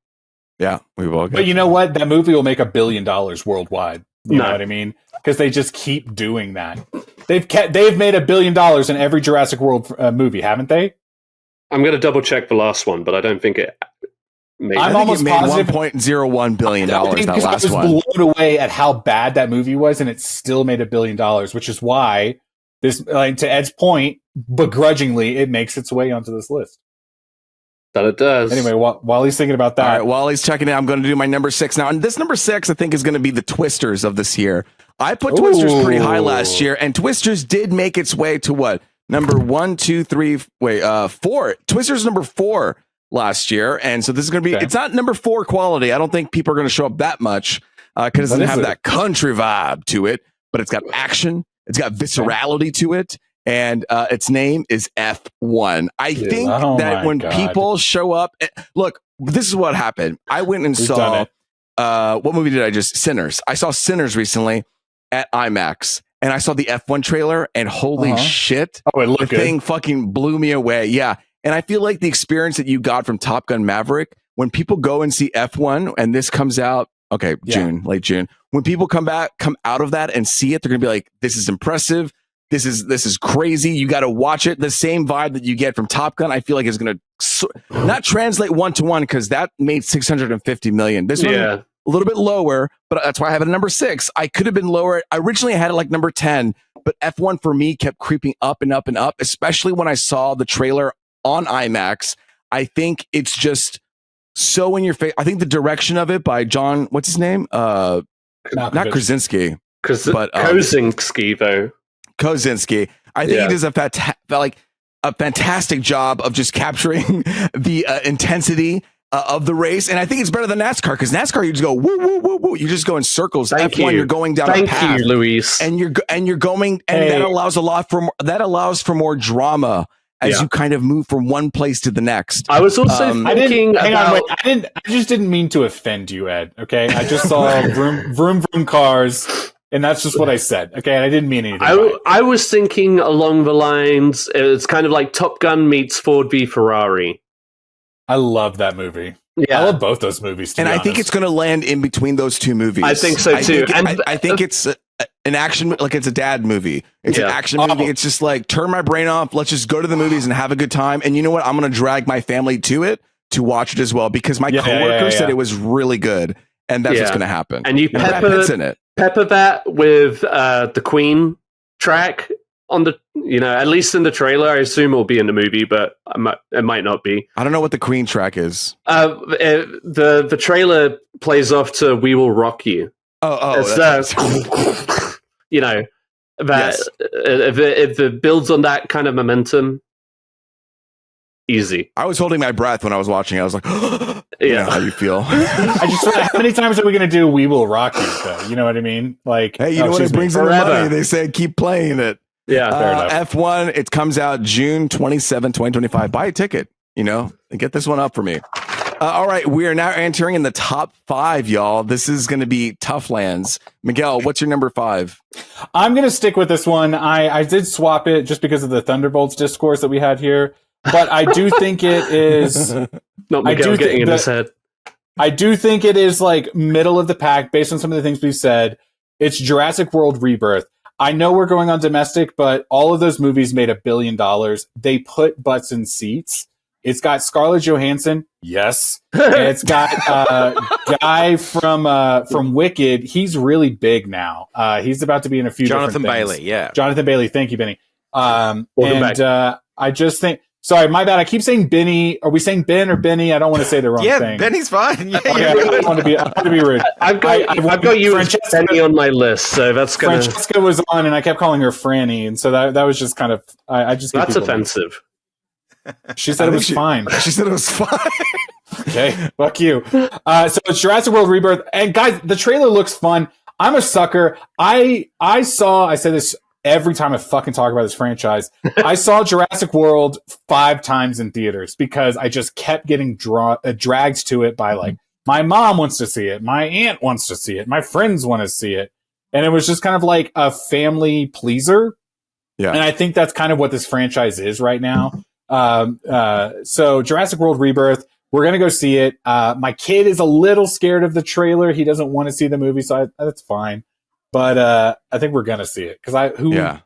Yeah, we will. But you know what? That movie will make $1 billion worldwide. You know what I mean? Because they just keep doing that. They've made $1 billion in every Jurassic World movie, haven't they? I'm going to double check the last one, but I don't think it. I'm almost positive $1.01 billion. That last one. I was blown away at how bad that movie was, and it still made $1 billion, which is why this, like, to Ed's point, begrudgingly, it makes its way onto this list. That it does. Anyway, while he's thinking about that, all right, while he's checking it, I'm going to do my number 6 now. And this number 6, I think, is going to be the Twisters of this year. I put Twisters pretty high last year, and Twisters did make its way to what? Number 4. Twisters number 4 last year, and so this is going to be. It's not number 4 quality. I don't think people are going to show up that much because it doesn't have that country vibe to it. But it's got action. It's got viscerality to it. And its name is F1. I think that when people show up, look, this is what happened. I went and saw what movie did I just? Sinners. I saw Sinners recently at IMAX, and I saw the F1 trailer, and holy shit, it looked the thing fucking blew me away. Yeah, and I feel like the experience that you got from Top Gun Maverick, when people go and see F1, and this comes out, June, late June, when people come out of that and see it, they're gonna be like, "This is impressive. This is crazy. You got to watch it." The same vibe that you get from Top Gun, I feel like is gonna not translate 1-to-1 because that made 650 million. This one a little bit lower, but that's why I have it at number 6. I could have been lower. I originally had it like number 10, but F1 for me kept creeping up and up and up, especially when I saw the trailer on IMAX. I think it's just so in your face. I think the direction of it by John, what's his name? Not Krasinski, but Kosinski though. Kosinski. I think he does a fantastic job of just capturing the intensity of the race, and I think it's better than NASCAR because NASCAR you just go woo woo woo woo. You just go in circles. Thank F1 you. You're going down a path. Thank you, Luis. And you're going, and that allows for more drama as you kind of move from one place to the next. I was also thinking I just didn't mean to offend you, Ed. Okay, I just saw vroom vroom vroom cars, and that's just what I said. Okay, and I didn't mean anything. I was thinking along the lines. It's kind of like Top Gun meets Ford v Ferrari. I love that movie. Yeah. I love both those movies. And I think it's going to land in between those two movies. I think so too. I think it's an action, like it's a dad movie. It's an action movie. It's just like turn my brain off. Let's just go to the movies and have a good time. And you know what? I'm going to drag my family to it to watch it as well because my coworker said it was really good, and that's what's going to happen. And you Brad Pitt's in it. Pepper that with the Queen track on the, at least in the trailer. I assume it'll be in the movie, but it might not be. I don't know what the Queen track is. The trailer plays off to "We Will Rock You." If it builds on that kind of momentum, easy. I was holding my breath when I was watching. I was like, you know how you feel. I just how many times are we going to do "We Will Rock You"? Though? You know what I mean? Like, hey, you know what? It brings in the money. They say keep playing it. Yeah, F1. It comes out June 27, 2025. Buy a ticket. And get this one up for me. All right, we are now entering in the top 5, y'all. This is going to be tough lands. Miguel, what's your number 5? I'm going to stick with this one. I did swap it just because of the Thunderbolts discourse that we had here, but I do think it is not Miguel getting in his head. I do think it is like middle of the pack based on some of the things we've said. It's Jurassic World Rebirth. I know we're going on domestic, but all of those movies made $1 billion. They put butts in seats. It's got Scarlett Johansson, yes. And it's got guy from Wicked. He's really big now. He's about to be in a few Jonathan different things. Bailey, yeah. Jonathan Bailey, thank you, Benny. I just think. Sorry, my bad. I keep saying Benny. Are we saying Ben or Benny? I don't want to say the wrong thing. Yeah, Benny's fine. Yeah, I don't want to be rude. I've got you as Benny on my list, so that's gonna. Francesca was on, and I kept calling her Franny, and so that was just kind of. I just that's offensive. She said it was fine. She said it was fine. Okay, fuck you. So it's Jurassic World Rebirth, and guys, the trailer looks fun. I'm a sucker. I say this every time I fucking talk about this franchise. I saw Jurassic World 5 times in theaters because I just kept getting dragged to it by like my mom wants to see it, my aunt wants to see it, my friends want to see it, and it was just kind of like a family pleaser. Yeah, and I think that's kind of what this franchise is right now. So Jurassic World Rebirth, we're going to go see it. My kid is a little scared of the trailer. He doesn't want to see the movie, so that's fine. But, I think we're going to see it cause I don't know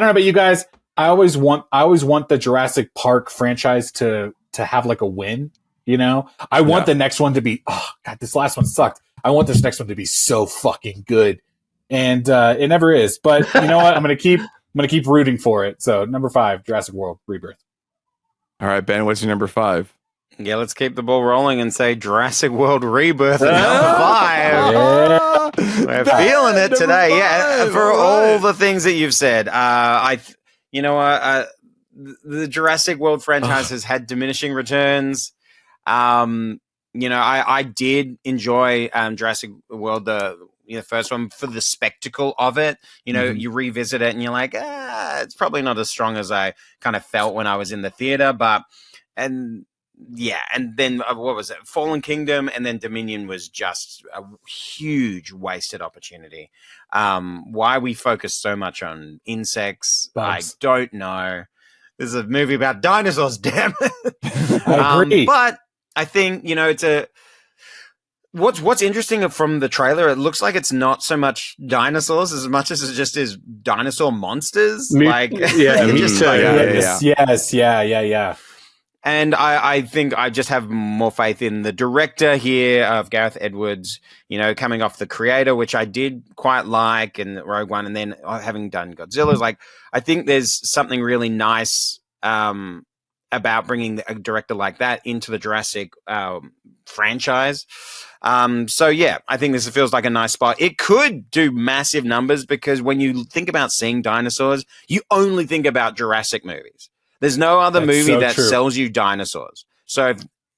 about you guys. I always want the Jurassic Park franchise to have like a win, I want the next one to be, oh God, this last one sucked. I want this next one to be so fucking good. And, it never is, but you know what? I'm going to keep rooting for it. So number 5, Jurassic World Rebirth. All right, Ben, what's your number 5? Yeah, let's keep the ball rolling and say Jurassic World Rebirth at number 5. Yeah. We're feeling it today. Yeah, for all the things that you've said. The Jurassic World franchise has had diminishing returns. I did enjoy Jurassic World, the first one, for the spectacle of it. You revisit it and you're like, it's probably not as strong as I kind of felt when I was in the theater, and yeah, and then what was it? Fallen Kingdom, and then Dominion was just a huge wasted opportunity. Why we focus so much on insects, Bugs. I don't know. This is a movie about dinosaurs, damn it. I agree. But I think, you know, it's a... What's interesting from the trailer, it looks like it's not so much dinosaurs as much as it just is dinosaur monsters. Yeah. And I think I just have more faith in the director here of Gareth Edwards, you know, coming off The Creator, which I did quite like, and Rogue One, and then having done Godzilla's. Like, I think there's something really nice about bringing a director like that into the Jurassic franchise. So yeah, I think this feels like a nice spot. It could do massive numbers because when you think about seeing dinosaurs, you only think about Jurassic movies. There's no other movie that sells you dinosaurs.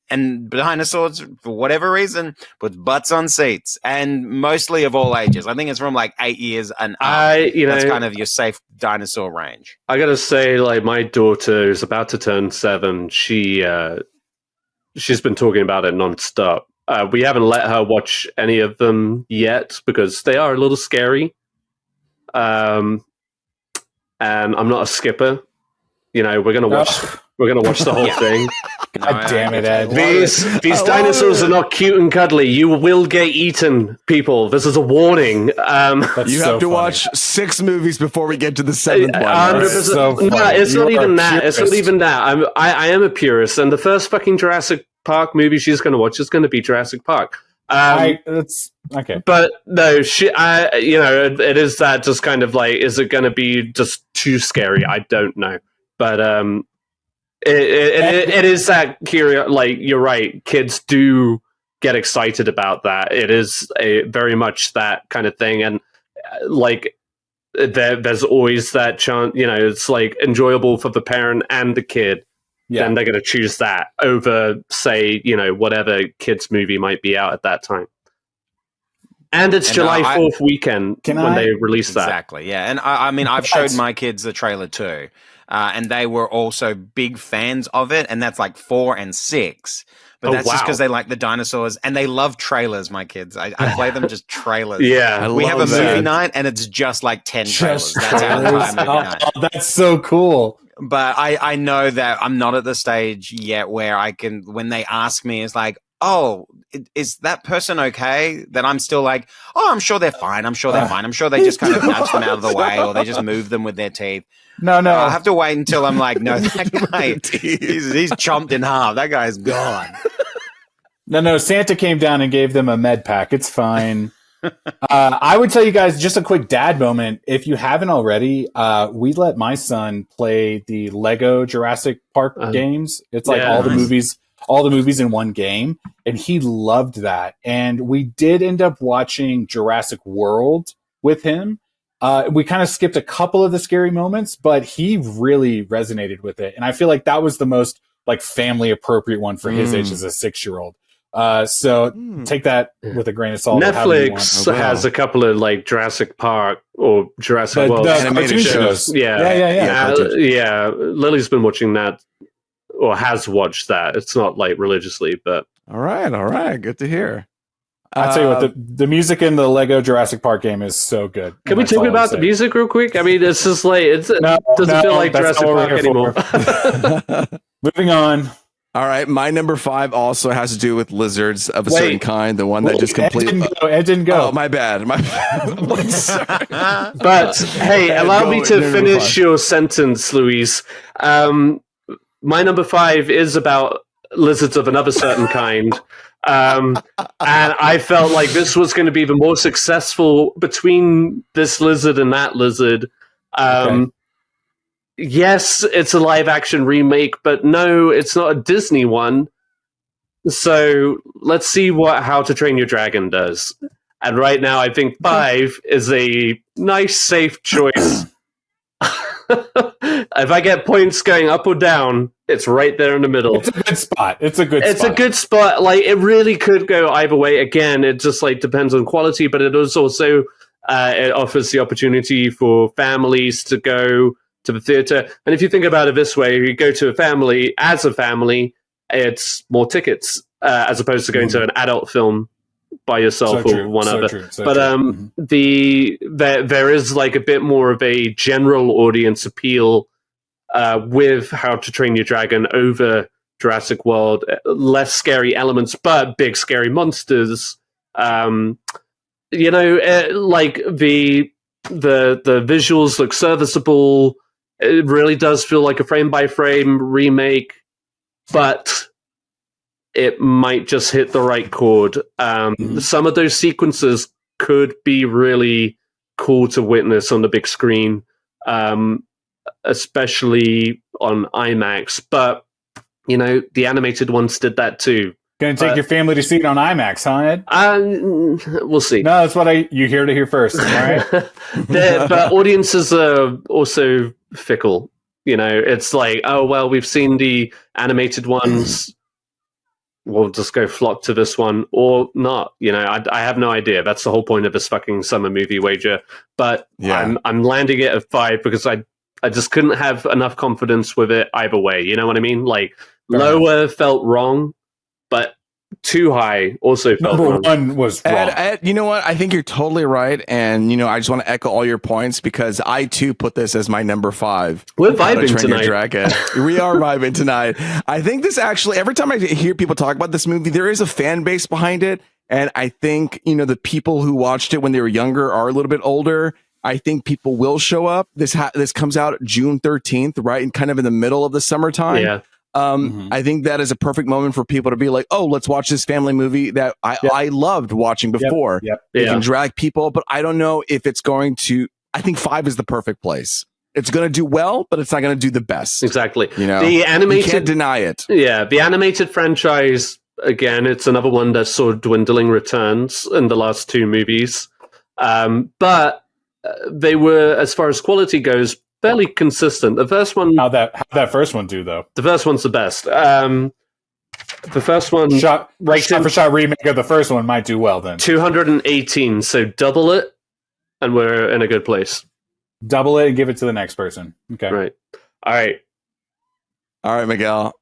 And dinosaurs, for whatever reason, put butts on seats, and mostly of all ages. I think it's from like 8 years and up. That's kind of your safe dinosaur range. I gotta say, like, my daughter is about to turn 7. She's been talking about it nonstop. We haven't let her watch any of them yet because they are a little scary. And I'm not a skipper. You know, we're gonna watch the whole thing. God damn it, Ed. These dinosaurs are not cute and cuddly. You will get eaten, people. This is a warning. You have to watch 6 movies before we get to the 7th one. 100%. No, it's not even that. It's not even that. I am a purist, and the first fucking Jurassic Park movie she's going to watch is going to be Jurassic Park. That's okay, but no, it is that just kind of like, is it going to be just too scary? I don't know, but it is that curious. Like, you're right, kids do get excited about that. It is very much that kind of thing, and like there's always that chance. You know, it's like enjoyable for the parent and the kid. Yeah. Then they're going to choose that over, say, you know, whatever kids movie might be out at that time. And it's July 4th weekend when they release that. Exactly, yeah. And I mean, I've showed my kids the trailer too, and they were also big fans of it, and that's like 4 and 6. But that's just because they like the dinosaurs, and they love trailers, my kids. I play them just trailers. Yeah. We have a movie night, and it's just like 10 trailers. That's our entire movie night. Oh, that's so cool. But I know that I'm not at the stage yet where I can, when they ask me, it's like, oh, is that person okay? That I'm still like, oh, I'm sure they're fine. I'm sure they're fine. I'm sure they just kind of nudge them out of the way, or they just move them with their teeth. No. I'll have to wait until I'm like, no, that guy, he's chomped in half. That guy's gone. No. Santa came down and gave them a med pack. It's fine. I would tell you guys just a quick dad moment. If you haven't already, we let my son play the Lego Jurassic Park games. It's like all the movies in one game, and he loved that. And we did end up watching Jurassic World with him. We kind of skipped a couple of the scary moments, but he really resonated with it. And I feel like that was the most like family appropriate one for his age as a 6-year-old. So take that with a grain of salt. Netflix has a couple of like Jurassic Park or Jurassic World animated shows. Yeah. Lily's been watching that, or has watched that. It's not like religiously, but all right, good to hear. I'll tell you what, the music in the Lego Jurassic Park game is so good. Can we talk about the music real quick? I mean, it's just like it doesn't feel like Jurassic Park anymore. Moving on. All right, my number 5 also has to do with lizards of a certain kind. The one that just completely... Ed didn't go. Oh, my bad. Sorry. But, hey, allow me to finish your sentence, Louise. My number 5 is about lizards of another certain kind. And I felt like this was going to be the more successful between this lizard and that lizard. Yes, it's a live-action remake, but no, it's not a Disney one. So let's see what How to Train Your Dragon does. And right now, I think 5 is a nice, safe choice. If I get points going up or down, it's right there in the middle. It's a good spot. It's a good spot. Like, it really could go either way. Again, it just like depends on quality, but it is also it offers the opportunity for families to go to the theater. And if you think about it this way, you go to a family as a family, it's more tickets as opposed to going to an adult film by yourself or one other. But there is like a bit more of a general audience appeal with How to Train Your Dragon over Jurassic World. Less scary elements, but big scary monsters. You know, like the visuals look serviceable. It really does feel like a frame by frame remake, but it might just hit the right chord. Some of those sequences could be really cool to witness on the big screen, especially on IMAX. But, you know, the animated ones did that too. Gonna take your family to see it on IMAX, huh, Ed? We'll see. No, that's what you hear to hear first, all right? But audiences are also fickle. You know, it's like, oh, well, we've seen the animated ones. We'll just go flock to this one or not. You know, I have no idea. That's the whole point of this fucking summer movie wager. But I'm landing it at 5 because I just couldn't have enough confidence with it either way. You know what I mean? Like lower felt wrong, but too high also felt wrong. Number 1 was wrong. Ed, you know what? I think you're totally right. And, you know, I just want to echo all your points because I, too, put this as my number 5. We're vibing tonight. We are vibing tonight. I think this actually, every time I hear people talk about this movie, there is a fan base behind it. And I think, you know, the people who watched it when they were younger are a little bit older. I think people will show up. This comes out June 13th, right? And kind of in the middle of the summertime. Yeah. I think that is a perfect moment for people to be like, oh, let's watch this family movie that I loved watching before. It can drag people, but I don't know if it's going to. I think 5 is the perfect place. It's going to do well, but it's not going to do the best. Exactly. You know, the animated, you can't deny it. Yeah, the animated franchise, again, it's another one that saw dwindling returns in the last 2 movies. But they were, as far as quality goes, fairly consistent. The first one, how'd that first one do though? The first one's the best. The first one, shot for shot remake of the first one might do well then. 218, so double it, and we're in a good place. Double it and give it to the next person. Okay, right. All right, Miguel.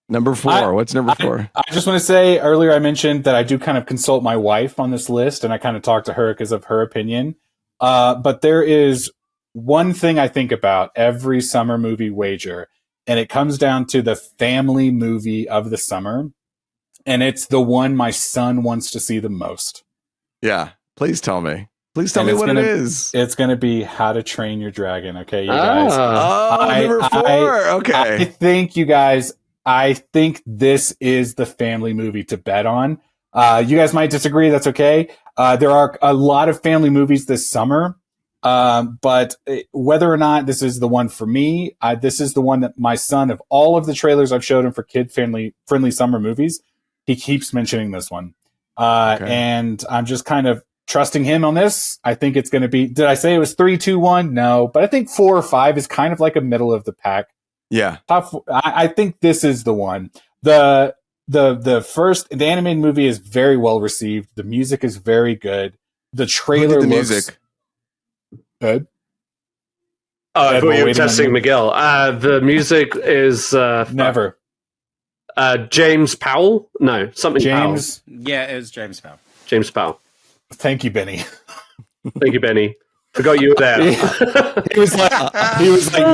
Number 4. What's number 4? I just want to say earlier I mentioned that I do kind of consult my wife on this list, and I kind of talk to her because of her opinion. But there is one thing I think about every summer movie wager, and it comes down to the family movie of the summer, and it's the one my son wants to see the most. Yeah, please tell me. Please tell me what it is. It's going to be How to Train Your Dragon, okay, you guys? Number 4. Okay. I think, you guys, this is the family movie to bet on. You guys might disagree. That's okay. There are a lot of family movies this summer. But whether or not this is the one for me, this is the one that my son, of all of the trailers I've showed him for kid-friendly summer movies, he keeps mentioning this one. And I'm just kind of trusting him on this. I think it's going to be, did I say it was 3, 2, 1? No, but I think 4 or 5 is kind of like a middle of the pack. Yeah. I think this is the one. The animated movie is very well received. The music is very good. The trailer music. Ed? I thought you were testing Miguel. The music is never. James Powell? No, something James. Powell. Yeah, it was James Powell. James Powell. Thank you, Benny. Thank you, Benny. Forgot you were there. he was like,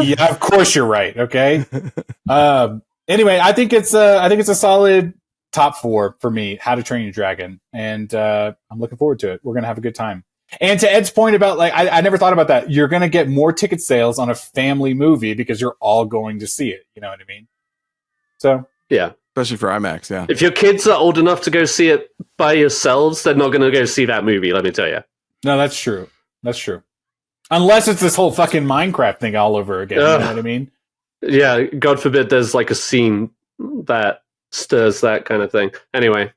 yeah, of course you're right. Okay. Anyway, I think it's a solid top 4 for me. How to Train Your Dragon, and I'm looking forward to it. We're gonna have a good time. And to Ed's point about, like, I never thought about that. You're going to get more ticket sales on a family movie because you're all going to see it. You know what I mean? So, yeah. Especially for IMAX, yeah. If your kids are old enough to go see it by yourselves, they're not going to go see that movie, let me tell you. No, that's true. That's true. Unless it's this whole fucking Minecraft thing all over again. You know what I mean? Yeah, God forbid there's like a scene that stirs that kind of thing. Anyway.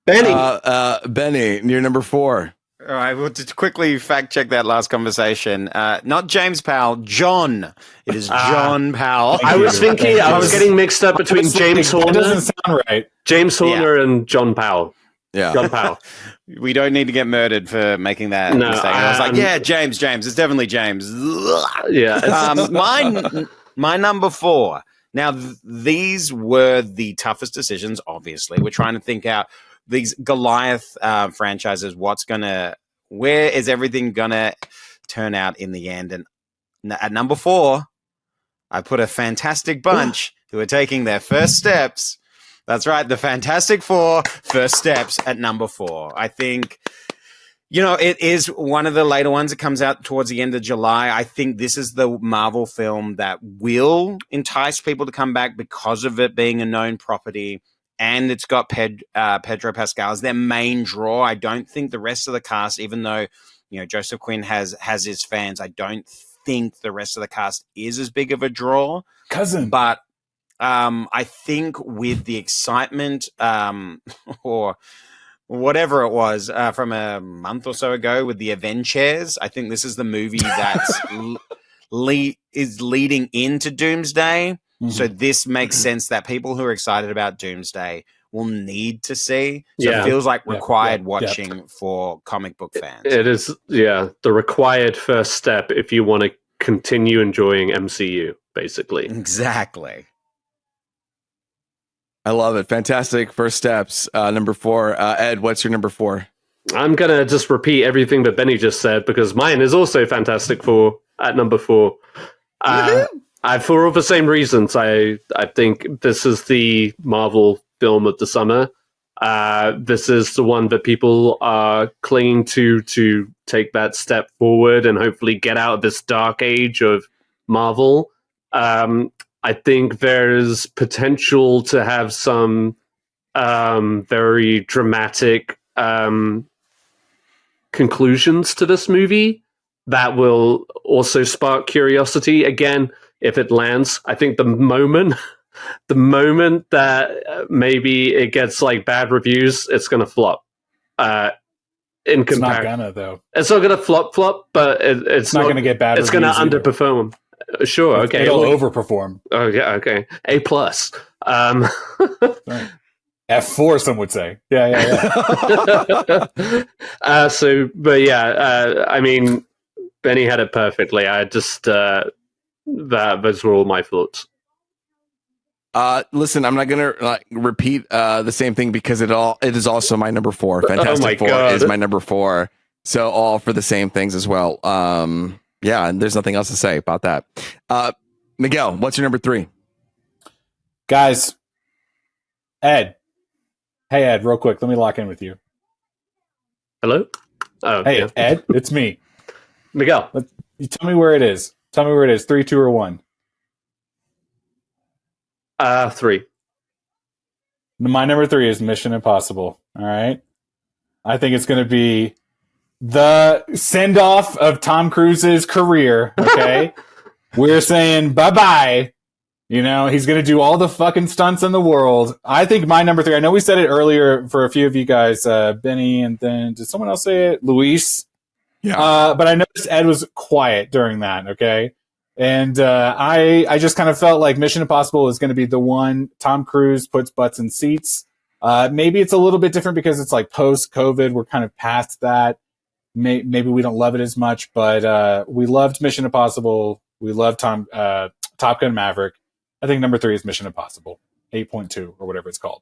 Benny. Benny, you're number 4. All right, well, to quickly fact check that last conversation. Not James Powell, John. It is John Powell. I was thinking, I was getting mixed up between James Horner. That doesn't sound right. James Horner and John Powell. Yeah. John Powell. We don't need to get murdered for making that mistake. I was like, yeah, James. It's definitely James. Yeah. My number 4. Now, these were the toughest decisions, obviously. We're trying to think out these Goliath franchises, where is everything going to turn out in the end? And at number 4, I put a fantastic bunch who are taking their first steps. That's right, the Fantastic Four, first steps at number 4. I think... it is one of the later ones. It comes out towards the end of July. I think this is the Marvel film that will entice people to come back because of it being a known property, and it's got Pedro Pascal as their main draw. I don't think the rest of the cast, even though Joseph Quinn has his fans, I don't think the rest of the cast is as big of a draw. But I think with the excitement or whatever it was from a month or so ago with the Avengers, I think this is the movie that's is leading into Doomsday. Mm-hmm. So this makes sense that people who are excited about Doomsday will need to see. So it feels like required watching for comic book fans. It is, the required first step if you want to continue enjoying MCU, basically. Exactly. I love it. Fantastic first steps. Number 4. Ed, what's your number 4? I'm going to just repeat everything that Benny just said because mine is also Fantastic Four at number 4. For all the same reasons. I think this is the Marvel film of the summer. This is the one that people are clinging to take that step forward and hopefully get out of this dark age of Marvel. I think there's potential to have some very dramatic conclusions to this movie that will also spark curiosity. Again, if it lands, I think the moment that maybe it gets like bad reviews, it's going to flop. It's not gonna though. It's not going to flop, but it's not going to get bad. It's going to underperform. Sure. Okay. It'll overperform. Oh yeah. Okay. A+. Right. F4, some would say. Yeah. I mean, Benny had it perfectly. I just those were all my thoughts. Listen, I'm not gonna repeat the same thing because it is also my number 4. Fantastic Four is my number 4. So all for the same things as well. Yeah, and there's nothing else to say about that. Miguel, what's your number 3? Guys, Ed. Hey, Ed, real quick. Let me lock in with you. Hello? Oh, hey, yeah. Ed, it's me. Miguel. You tell me where it is. Tell me where it is. 3, 2, or 1. 3. My number 3 is Mission Impossible. All right? I think it's going to be the send-off of Tom Cruise's career, okay? We're saying bye-bye. He's going to do all the fucking stunts in the world. I think my number 3, I know we said it earlier for a few of you guys, Benny, and then did someone else say it? Luis? Yeah. But I noticed Ed was quiet during that, okay? And I just kind of felt like Mission Impossible is going to be the one Tom Cruise puts butts in seats. Maybe it's a little bit different because it's like post-COVID. We're kind of past that. Maybe we don't love it as much, but we loved Mission Impossible. We loved Top Gun Maverick. I think number 3 is Mission Impossible 8.2 or whatever it's called.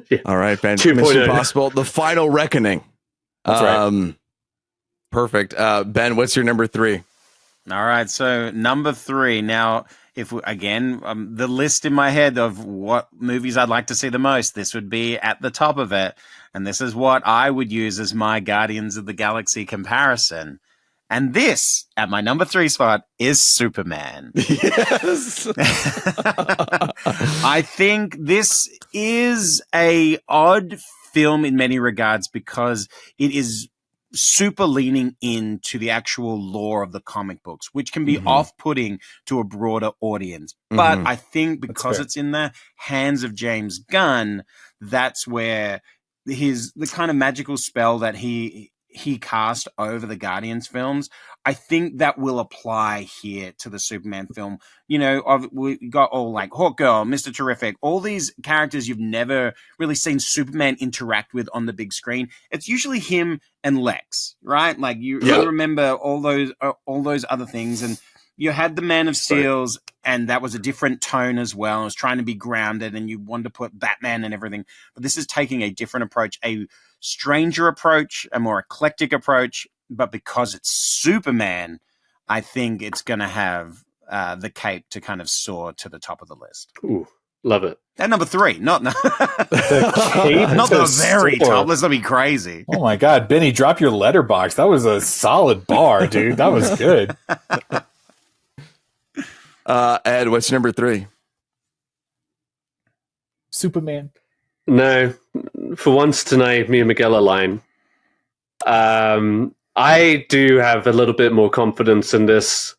Yeah. All right, Ben. Mission Impossible, The Final Reckoning. That's right. Perfect. Ben, what's your number 3? All right, so number 3. Now, if we, again, the list in my head of what movies I'd like to see the most, this would be at the top of it. And this is what I would use as my Guardians of the Galaxy comparison. And this, at my number 3 spot, is Superman. Yes. I think this is a odd film in many regards because it is super leaning into the actual lore of the comic books, which can be off-putting to a broader audience. But I think because it's in the hands of James Gunn, that's where the kind of magical spell that he cast over the Guardians films, I think that will apply here to the Superman film. We got all like Hawkgirl, Mr. Terrific, all these characters you've never really seen Superman interact with on the big screen. It's usually him and Lex, right? Like you remember all those other things, and you had the Man of Steels, and that was a different tone as well. It was trying to be grounded, and you wanted to put Batman and everything. But this is taking a different approach, a stranger approach, a more eclectic approach. But because it's Superman, I think it's going to have the cape to kind of soar to the top of the list. Ooh, love it. At number 3, not The cape not to the very soar. top. Let's not be crazy. Oh my God, Benny, drop your letterbox. That was a solid bar, dude. That was good. Ed, what's number 3? Superman. No, for once tonight, me and Miguel align. I do have a little bit more confidence in this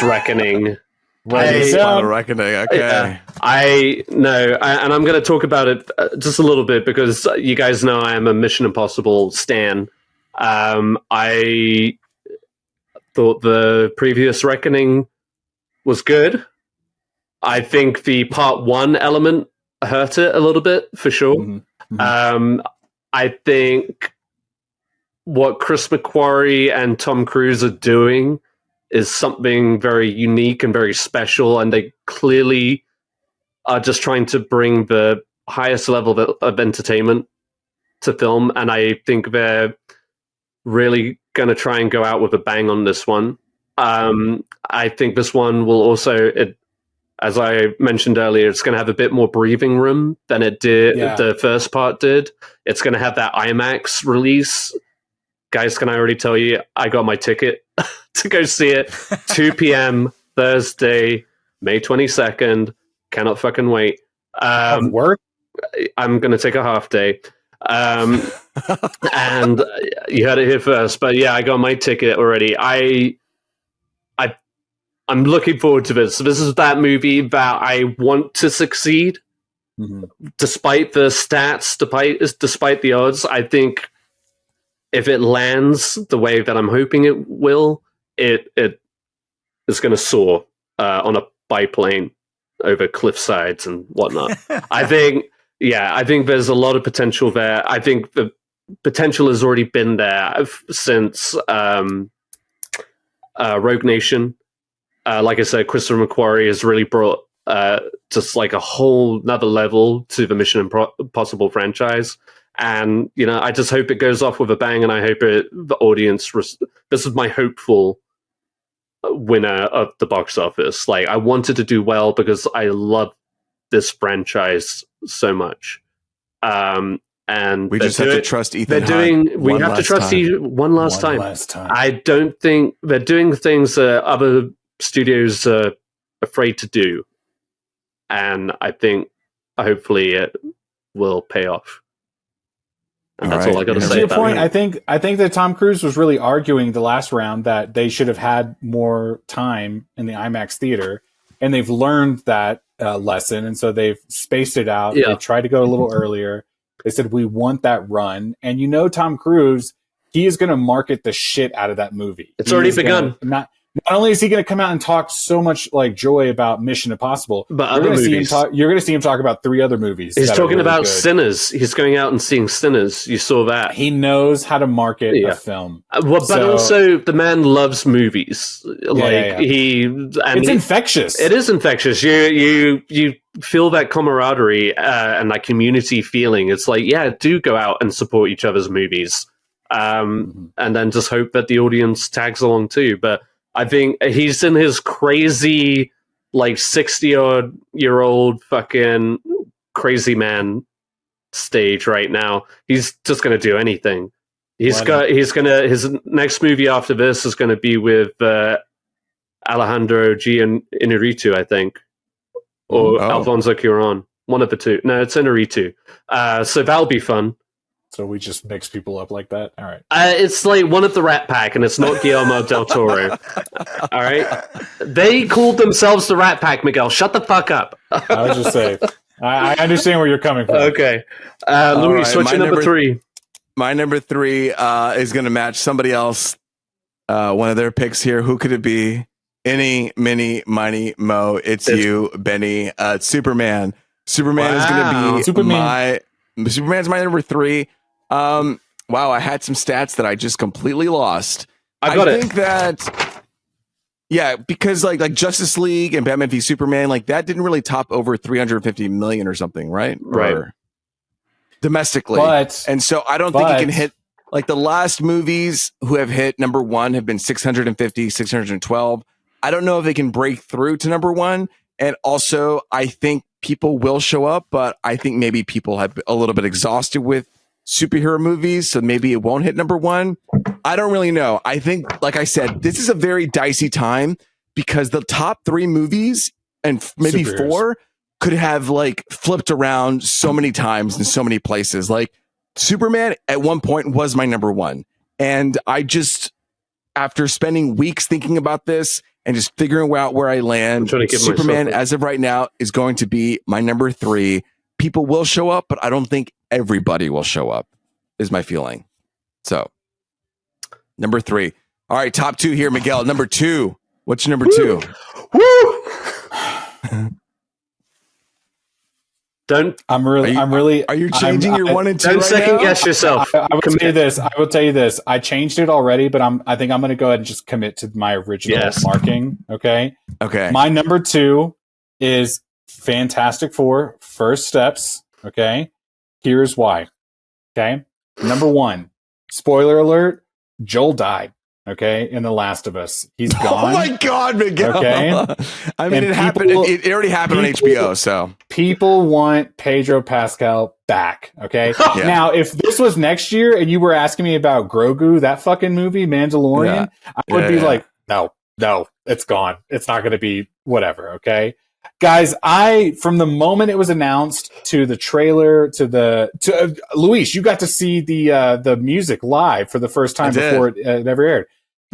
reckoning. Final reckoning. Okay. And I'm going to talk about it just a little bit because you guys know I am a Mission Impossible stan. I thought the previous reckoning was good. I think the part 1 element hurt it a little bit for sure. Mm-hmm. I think what Chris McQuarrie and Tom Cruise are doing is something very unique and very special, and they clearly are just trying to bring the highest level of entertainment to film, and I think they're really going to try and go out with a bang on this one. I think this one will also, as I mentioned earlier, it's going to have a bit more breathing room than it did. Yeah. The first part did. It's going to have that IMAX release. Guys, can I already tell you, I got my ticket to go see it. 2 p.m. Thursday, May 22nd. Cannot fucking wait. Work? I'm going to take a half day. And you heard it here first. But yeah, I got my ticket already. I'm looking forward to this. This is that movie that I want to succeed, despite the stats, despite the odds. I think if it lands the way that I'm hoping it will, it is going to soar on a biplane over cliff sides and whatnot. I think there's a lot of potential there. I think the potential has already been there since Rogue Nation. Like I said, Christopher McQuarrie has really brought just like a whole nother level to the Mission Impossible franchise. And, I just hope it goes off with a bang, and I hope the audience... this is my hopeful winner of the box office. Like, I wanted to do well because I love this franchise so much. And we just have to trust Ethan Hunt. We have to trust Ethan one last time. I don't think they're doing things that other studios are afraid to do, and I think hopefully it will pay off. And that's all I got to say. To your about point, it. I think that Tom Cruise was really arguing the last round that they should have had more time in the IMAX theater, and they've learned that lesson, and so they've spaced it out. Yeah. They tried to go a little earlier. They said, we want that run, and Tom Cruise, he is going to market the shit out of that movie. It's already begun. Not only is he going to come out and talk so much like joy about Mission Impossible, but you're going to see him talk about 3 other movies. He's talking really about good. Sinners. He's going out and seeing Sinners. You saw that. He knows how to market a film. But also, the man loves movies. It's infectious. It is infectious. You feel that camaraderie and that community feeling. It's like, yeah, do go out and support each other's movies, and then just hope that the audience tags along too. But I think he's in his crazy, 60-year-old fucking crazy man stage right now. He's just going to do anything. His next movie after this is going to be with Alejandro G. Inarritu, I think, or Alfonso Cuarón. One of the two. No, it's Inarritu. So that'll be fun. So we just mix people up like that? All right. It's like one of the Rat Pack, and it's not Guillermo del Toro. All right? They called themselves the Rat Pack, Miguel. Shut the fuck up. I was just saying. I understand where you're coming from. Okay. Louis, switch to number 3. My number 3 is going to match somebody else. One of their picks here. Who could it be? Any, mini, miny, mo. It's you, Benny. Superman. Superman is going to be Superman's my number 3. Wow, I had some stats that I just completely lost. I think that Yeah, because like Justice League and Batman v Superman, like that didn't really top over 350 million or something, right? Right. Or domestically. And so I don't think it can hit, like the last movies who have hit number one have been 650, 612. I don't know if they can break through to number one. And also I think people will show up, but I think maybe people have a little bit exhausted with superhero movies, so maybe it won't hit number one. I don't really know. I think, like I said, this is a very dicey time because the top three movies and maybe four could have like flipped around so many times in so many places. Like Superman at one point was my number one. And I just, after spending weeks thinking about this and just figuring out where I land, Superman as of right now is going to be my number three. People will show up, but I don't think everybody will show up, is my feeling. So, number three. All right, top two here, Miguel. Number two. What's your number two? Woo! Are you changing your one and two? Don't second guess yourself. I will tell you this. I changed it already, but I think I'm going to go ahead and just commit to my original marking. Okay. My number two is Fantastic Four: First Steps. Okay. Here's why. Okay. Number one, spoiler alert, Joel died. Okay. In The Last of Us. He's gone. Oh my God, Miguel. Okay. I mean, it already happened on HBO. So people want Pedro Pascal back. Okay. Now, if this was next year and you were asking me about Grogu, that fucking movie, Mandalorian, I would be like, no, it's gone. It's not going to be whatever. Okay. Guys, from the moment it was announced to the trailer to Luis, you got to see the music live for the first time before it ever aired.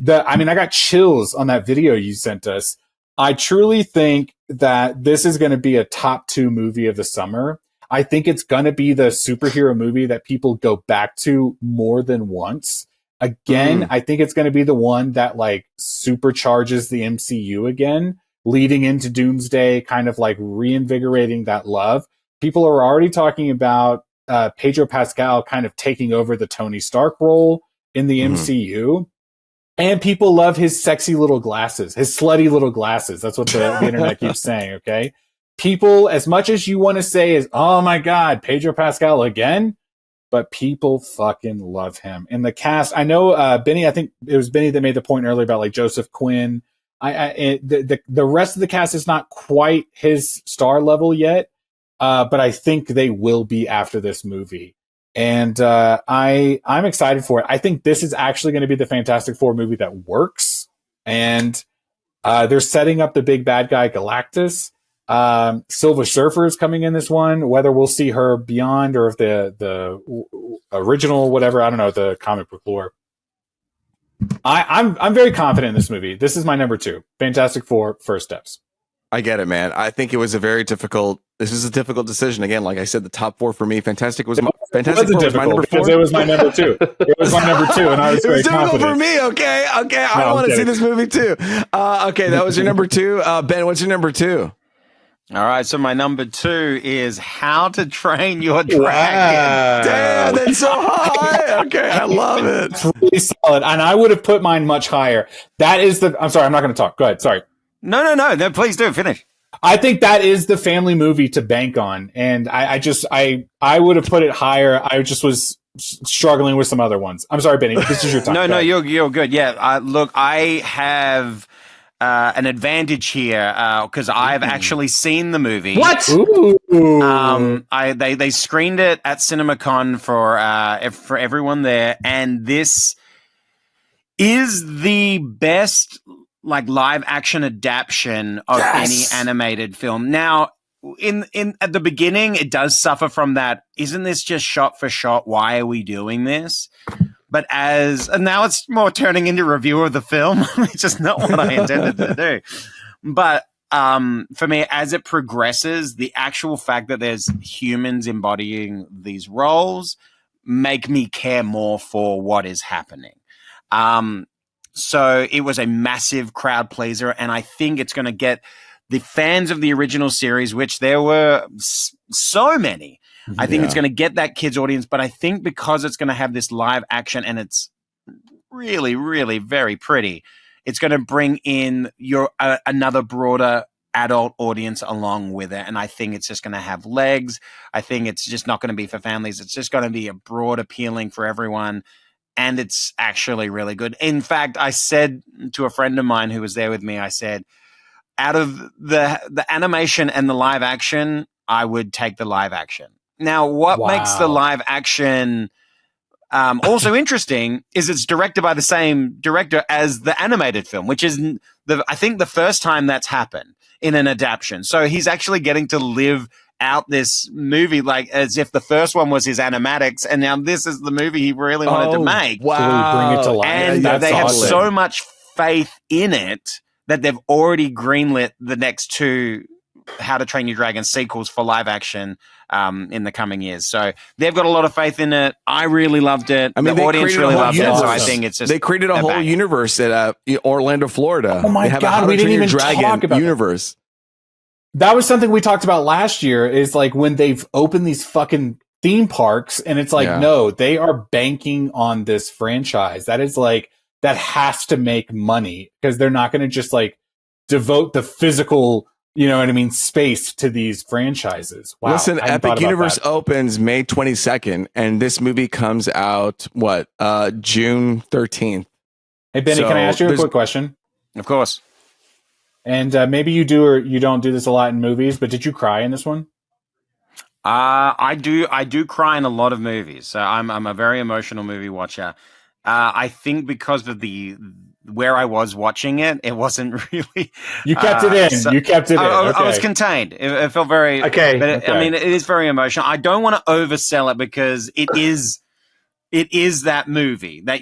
I got chills on that video you sent us. I truly think that this is going to be a top two movie of the summer. I think it's going to be the superhero movie that people go back to more than once. Again, I think it's going to be the one that like supercharges the MCU again, leading into Doomsday, kind of like reinvigorating that love. People are already talking about Pedro Pascal kind of taking over the Tony Stark role in the MCU. And people love his sexy little glasses, his slutty little glasses. That's what the internet keeps saying, okay? People, as much as you want to say is, oh my God, Pedro Pascal again, but people fucking love him. In the cast, I know Benny, I think it was Benny that made the point earlier about like Joseph Quinn. The rest of the cast is not quite his star level yet, but I think they will be after this movie. And I'm excited for it. I think this is actually going to be the Fantastic Four movie that works. And they're setting up the big bad guy Galactus. Silver Surfer is coming in this one. Whether we'll see her beyond or if the original, whatever, I don't know, the comic book lore. I'm very confident in this movie. This is my number two. Fantastic Four: First Steps. I get it, man. I think it was a difficult decision. Again, like I said, the top four for me, Fantastic Four was my number four. Because it was my number two. It was my number two, and I was very confident. It was difficult for me, okay? I want to see this movie too. Okay, that was your number two. Ben, what's your number two? All right, so my number two is How to Train Your Dragon. Wow. Damn, that's so high. Okay, I love it. It's really solid, and I would have put mine much higher. I'm sorry, I'm not going to talk. Go ahead, sorry. No, please do, finish. I think that is the family movie to bank on, and I would have put it higher. I just was struggling with some other ones. I'm sorry, Benny, this is your time. No, you're good. Yeah, look, I have an advantage here because I've actually seen the movie. What? They screened it at CinemaCon for everyone there, and this is the best like live action adaptation of any animated film. Now, in at the beginning, it does suffer from that. Isn't this just shot for shot? Why are we doing this? But and now it's more turning into a review of the film, which is not what I intended to do. But for me, as it progresses, the actual fact that there's humans embodying these roles make me care more for what is happening. So it was a massive crowd pleaser, and I think it's going to get the fans of the original series, which there were so many. I think it's going to get that kids audience, but I think because it's going to have this live action and it's really, really very pretty, It's going to bring in another broader adult audience along with it. And I think it's just going to have legs. I think it's just not going to be for families. It's just going to be a broad appealing for everyone. And it's actually really good. In fact, I said to a friend of mine who was there with me, I said, out of the animation and the live action, I would take the live action. Now, what makes the live action also interesting is it's directed by the same director as the animated film, which is I think the first time that's happened in an adaptation. So he's actually getting to live out this movie like as if the first one was his animatics, and now this is the movie he really wanted to make. Wow. Bring it to life. And they have so much faith in it that they've already greenlit the next 2 How to Train Your Dragon sequels for live action in the coming years. So they've got a lot of faith in it. I really loved it. I mean, the audience really loved it. So I think it's just they created a whole universe at Orlando, Florida. Oh my God, we didn't even talk about universe. That was something we talked about last year, is like when they've opened these fucking theme parks, and it's like, no, they are banking on this franchise. That is like, that has to make money, because they're not going to just like devote the physical, you know what I mean, space to these franchises. Wow. Listen, Epic Universe opens May 22nd, and this movie comes out, June 13th. Hey, Benny, can I ask you a quick question? Of course. And maybe you do or you don't do this a lot in movies, but did you cry in this one? I do cry in a lot of movies. So I'm a very emotional movie watcher. I think because of where I was watching it, it wasn't really. You kept it in. You kept it in. I was contained. It felt very okay. But I mean, it is very emotional. I don't want to oversell it because it is that movie that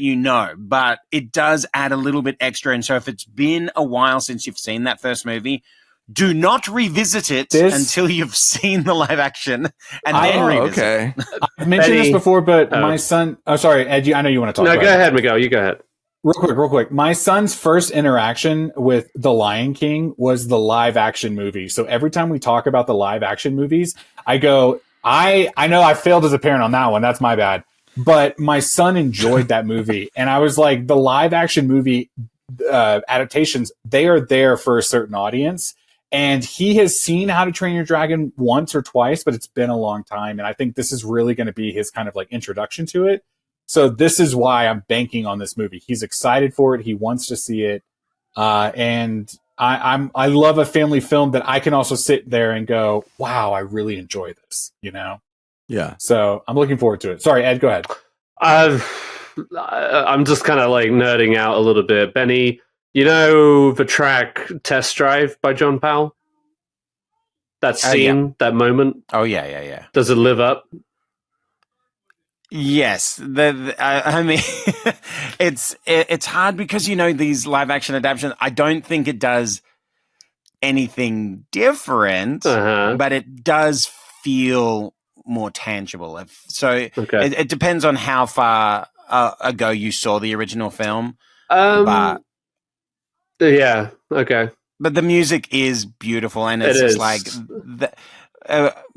but it does add a little bit extra. And so if it's been a while since you've seen that first movie, do not revisit it until you've seen the live action and then revisit. Okay. I've mentioned this before, but my son. Oh, sorry, Ed. I know you want to talk. No, go ahead, Miguel. You go ahead. Real quick. My son's first interaction with The Lion King was the live action movie. So every time we talk about the live action movies, I go, I know I failed as a parent on that one. That's my bad. But my son enjoyed that movie. And I was like, the live action movie adaptations, they are there for a certain audience. And he has seen How to Train Your Dragon once or twice, but it's been a long time. And I think this is really going to be his kind of like introduction to it. So this is why I'm banking on this movie. He's excited for it. He wants to see it. And I love a family film that I can also sit there and go, wow, I really enjoy this, you know? Yeah. So I'm looking forward to it. Sorry, Ed, go ahead. I'm just kind of like nerding out a little bit. Benny, you know the track Test Drive by John Powell? That scene, that moment? Oh, yeah. Does it live up? Yes. I mean, it's hard because, these live action adaptations, I don't think it does anything different, but it does feel more tangible. It depends on how far ago you saw the original film. But yeah, okay. But the music is beautiful, and it's just like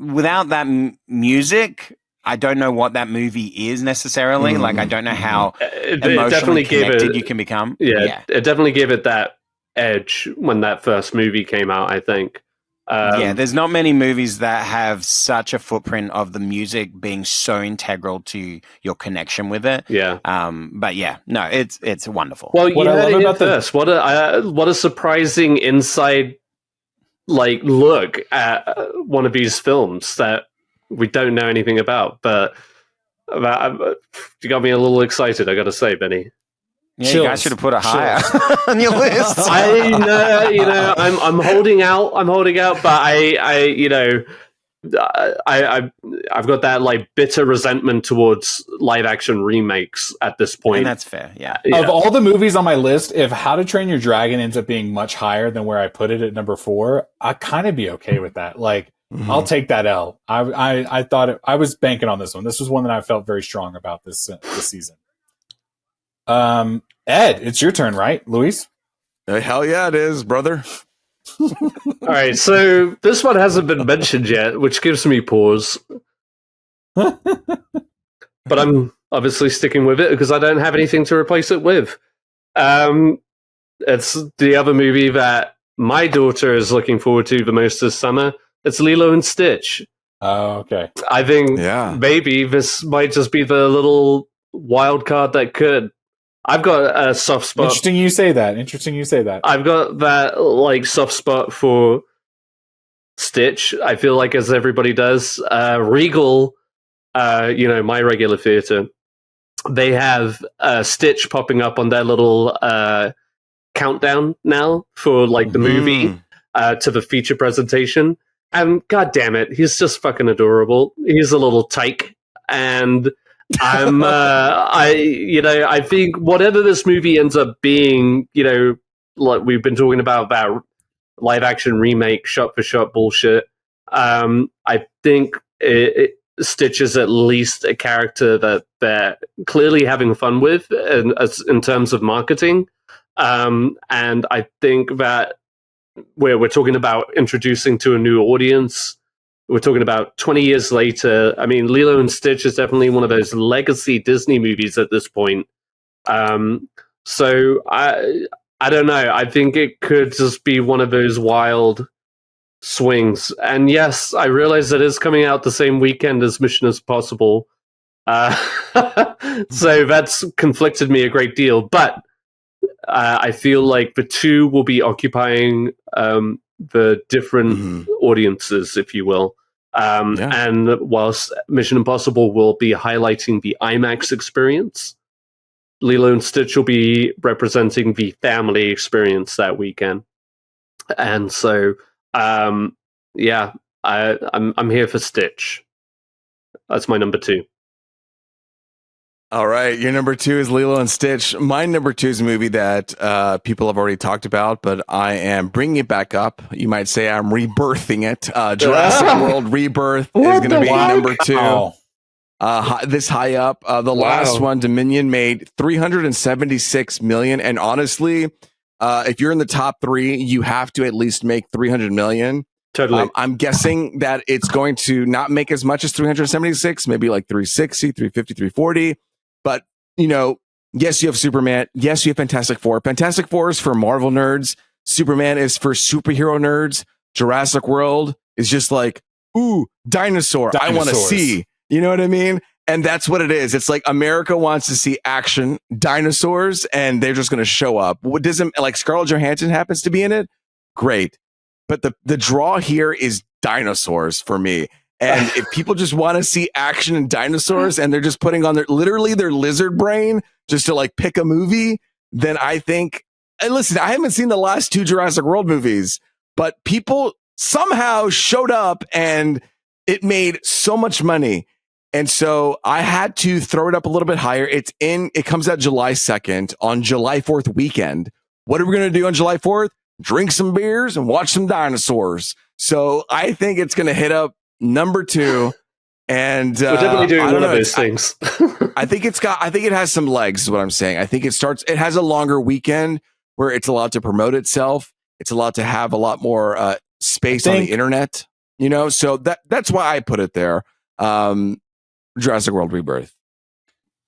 without that music, I don't know what that movie is necessarily. Like, I don't know how emotionally connected you can become. Yeah, it definitely gave it that edge when that first movie came out, I think. There's not many movies that have such a footprint of the music being so integral to your connection with it. Yeah. But yeah, no, it's wonderful. Well, you heard it here first. What a surprising inside look at one of these films that we don't know anything about. But you got me a little excited, I got to say, Benny. Yeah, you guys should have put it higher on your list. I know, I'm holding out, but I've got that bitter resentment towards live action remakes at this point. And that's fair, yeah. Of all the movies on my list, if How to Train Your Dragon ends up being much higher than where I put it at number 4, I'd kind of be okay with that. I'll take that L. I thought I was banking on this one. This was one that I felt very strong about this season. Ed, it's your turn, right, Luis? Hell yeah, it is, brother. All right, so this one hasn't been mentioned yet, which gives me pause. But I'm obviously sticking with it because I don't have anything to replace it with. It's the other movie that my daughter is looking forward to the most this summer. It's Lilo and Stitch. Oh, okay. I think Yeah. maybe this might just be the little wild card that could. I've got a soft spot. Interesting you say that. I've got that like soft spot for Stitch. I feel like, as everybody does, Regal, my regular theater, they have Stitch popping up on their little countdown now for like the movie to the feature presentation. And god damn it, he's just fucking adorable. He's a little tyke, and I think whatever this movie ends up being, like we've been talking about live action remake, shot for shot bullshit. I think Stitch is at least a character that they're clearly having fun with in terms of marketing. And I think that we're talking about introducing to a new audience. We're talking about 20 years later. I mean, Lilo and Stitch is definitely one of those legacy Disney movies at this point. So I don't know. I think it could just be one of those wild swings. And yes, I realize it is coming out the same weekend as Mission Impossible. So that's conflicted me a great deal. But I feel like the two will be occupying the different audiences, if you will. And whilst Mission Impossible will be highlighting the IMAX experience, Lilo and Stitch will be representing the family experience that weekend. And so, I'm here for Stitch. That's my number 2. All right, your number 2 is Lilo and Stitch. My number 2 is a movie that people have already talked about, but I am bringing it back up. You might say I'm rebirthing it. Jurassic World Rebirth is going to be number 2. This high up. The last one, Dominion, made $376 million. And honestly, if you're in the top 3, you have to at least make $300 million. Totally. I'm guessing that it's going to not make as much as 376, maybe like 360, 350, 340. But, yes, you have Superman. Yes, you have Fantastic Four. Fantastic Four is for Marvel nerds. Superman is for superhero nerds. Jurassic World is just like, ooh, dinosaur. I want to see. You know what I mean? And that's what it is. It's like America wants to see action, dinosaurs, and they're just going to show up. What doesn't, like, Scarlett Johansson happens to be in it? Great. But the draw here is dinosaurs for me. And if people just want to see action and dinosaurs and they're just putting on their lizard brain just to like pick a movie, then I think, and listen, I haven't seen the last 2 Jurassic World movies, but people somehow showed up and it made so much money. And so I had to throw it up a little bit higher. It comes out July 2nd on July 4th weekend. What are we going to do on July 4th? Drink some beers and watch some dinosaurs. So I think it's going to hit up number 2. And we're definitely doing one of those things. I think it has some legs is what I'm saying. I think it has a longer weekend where it's allowed to promote itself. It's allowed to have a lot more space on the internet, so that's why I put it there. Jurassic World Rebirth.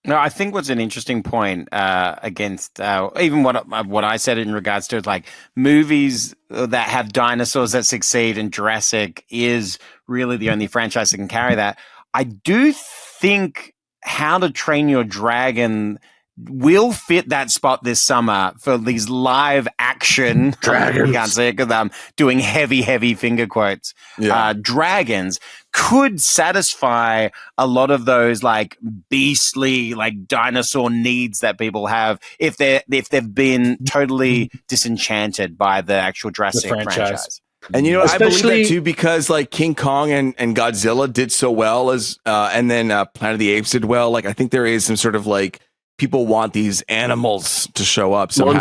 No, I think what's an interesting point against even what I said in regards to like movies that have dinosaurs that succeed, and Jurassic is really the only franchise that can carry that. I do think How to Train Your Dragon will fit that spot this summer for these live action dragons. You can't say it because I'm doing heavy finger quotes. Yeah. Dragons could satisfy a lot of those like beastly like dinosaur needs that people have if they've been totally disenchanted by the actual Jurassic franchise. And I believe that too because like King Kong and Godzilla did so well and then Planet of the Apes did well. Like I think there is some sort of like people want these animals to show up somehow.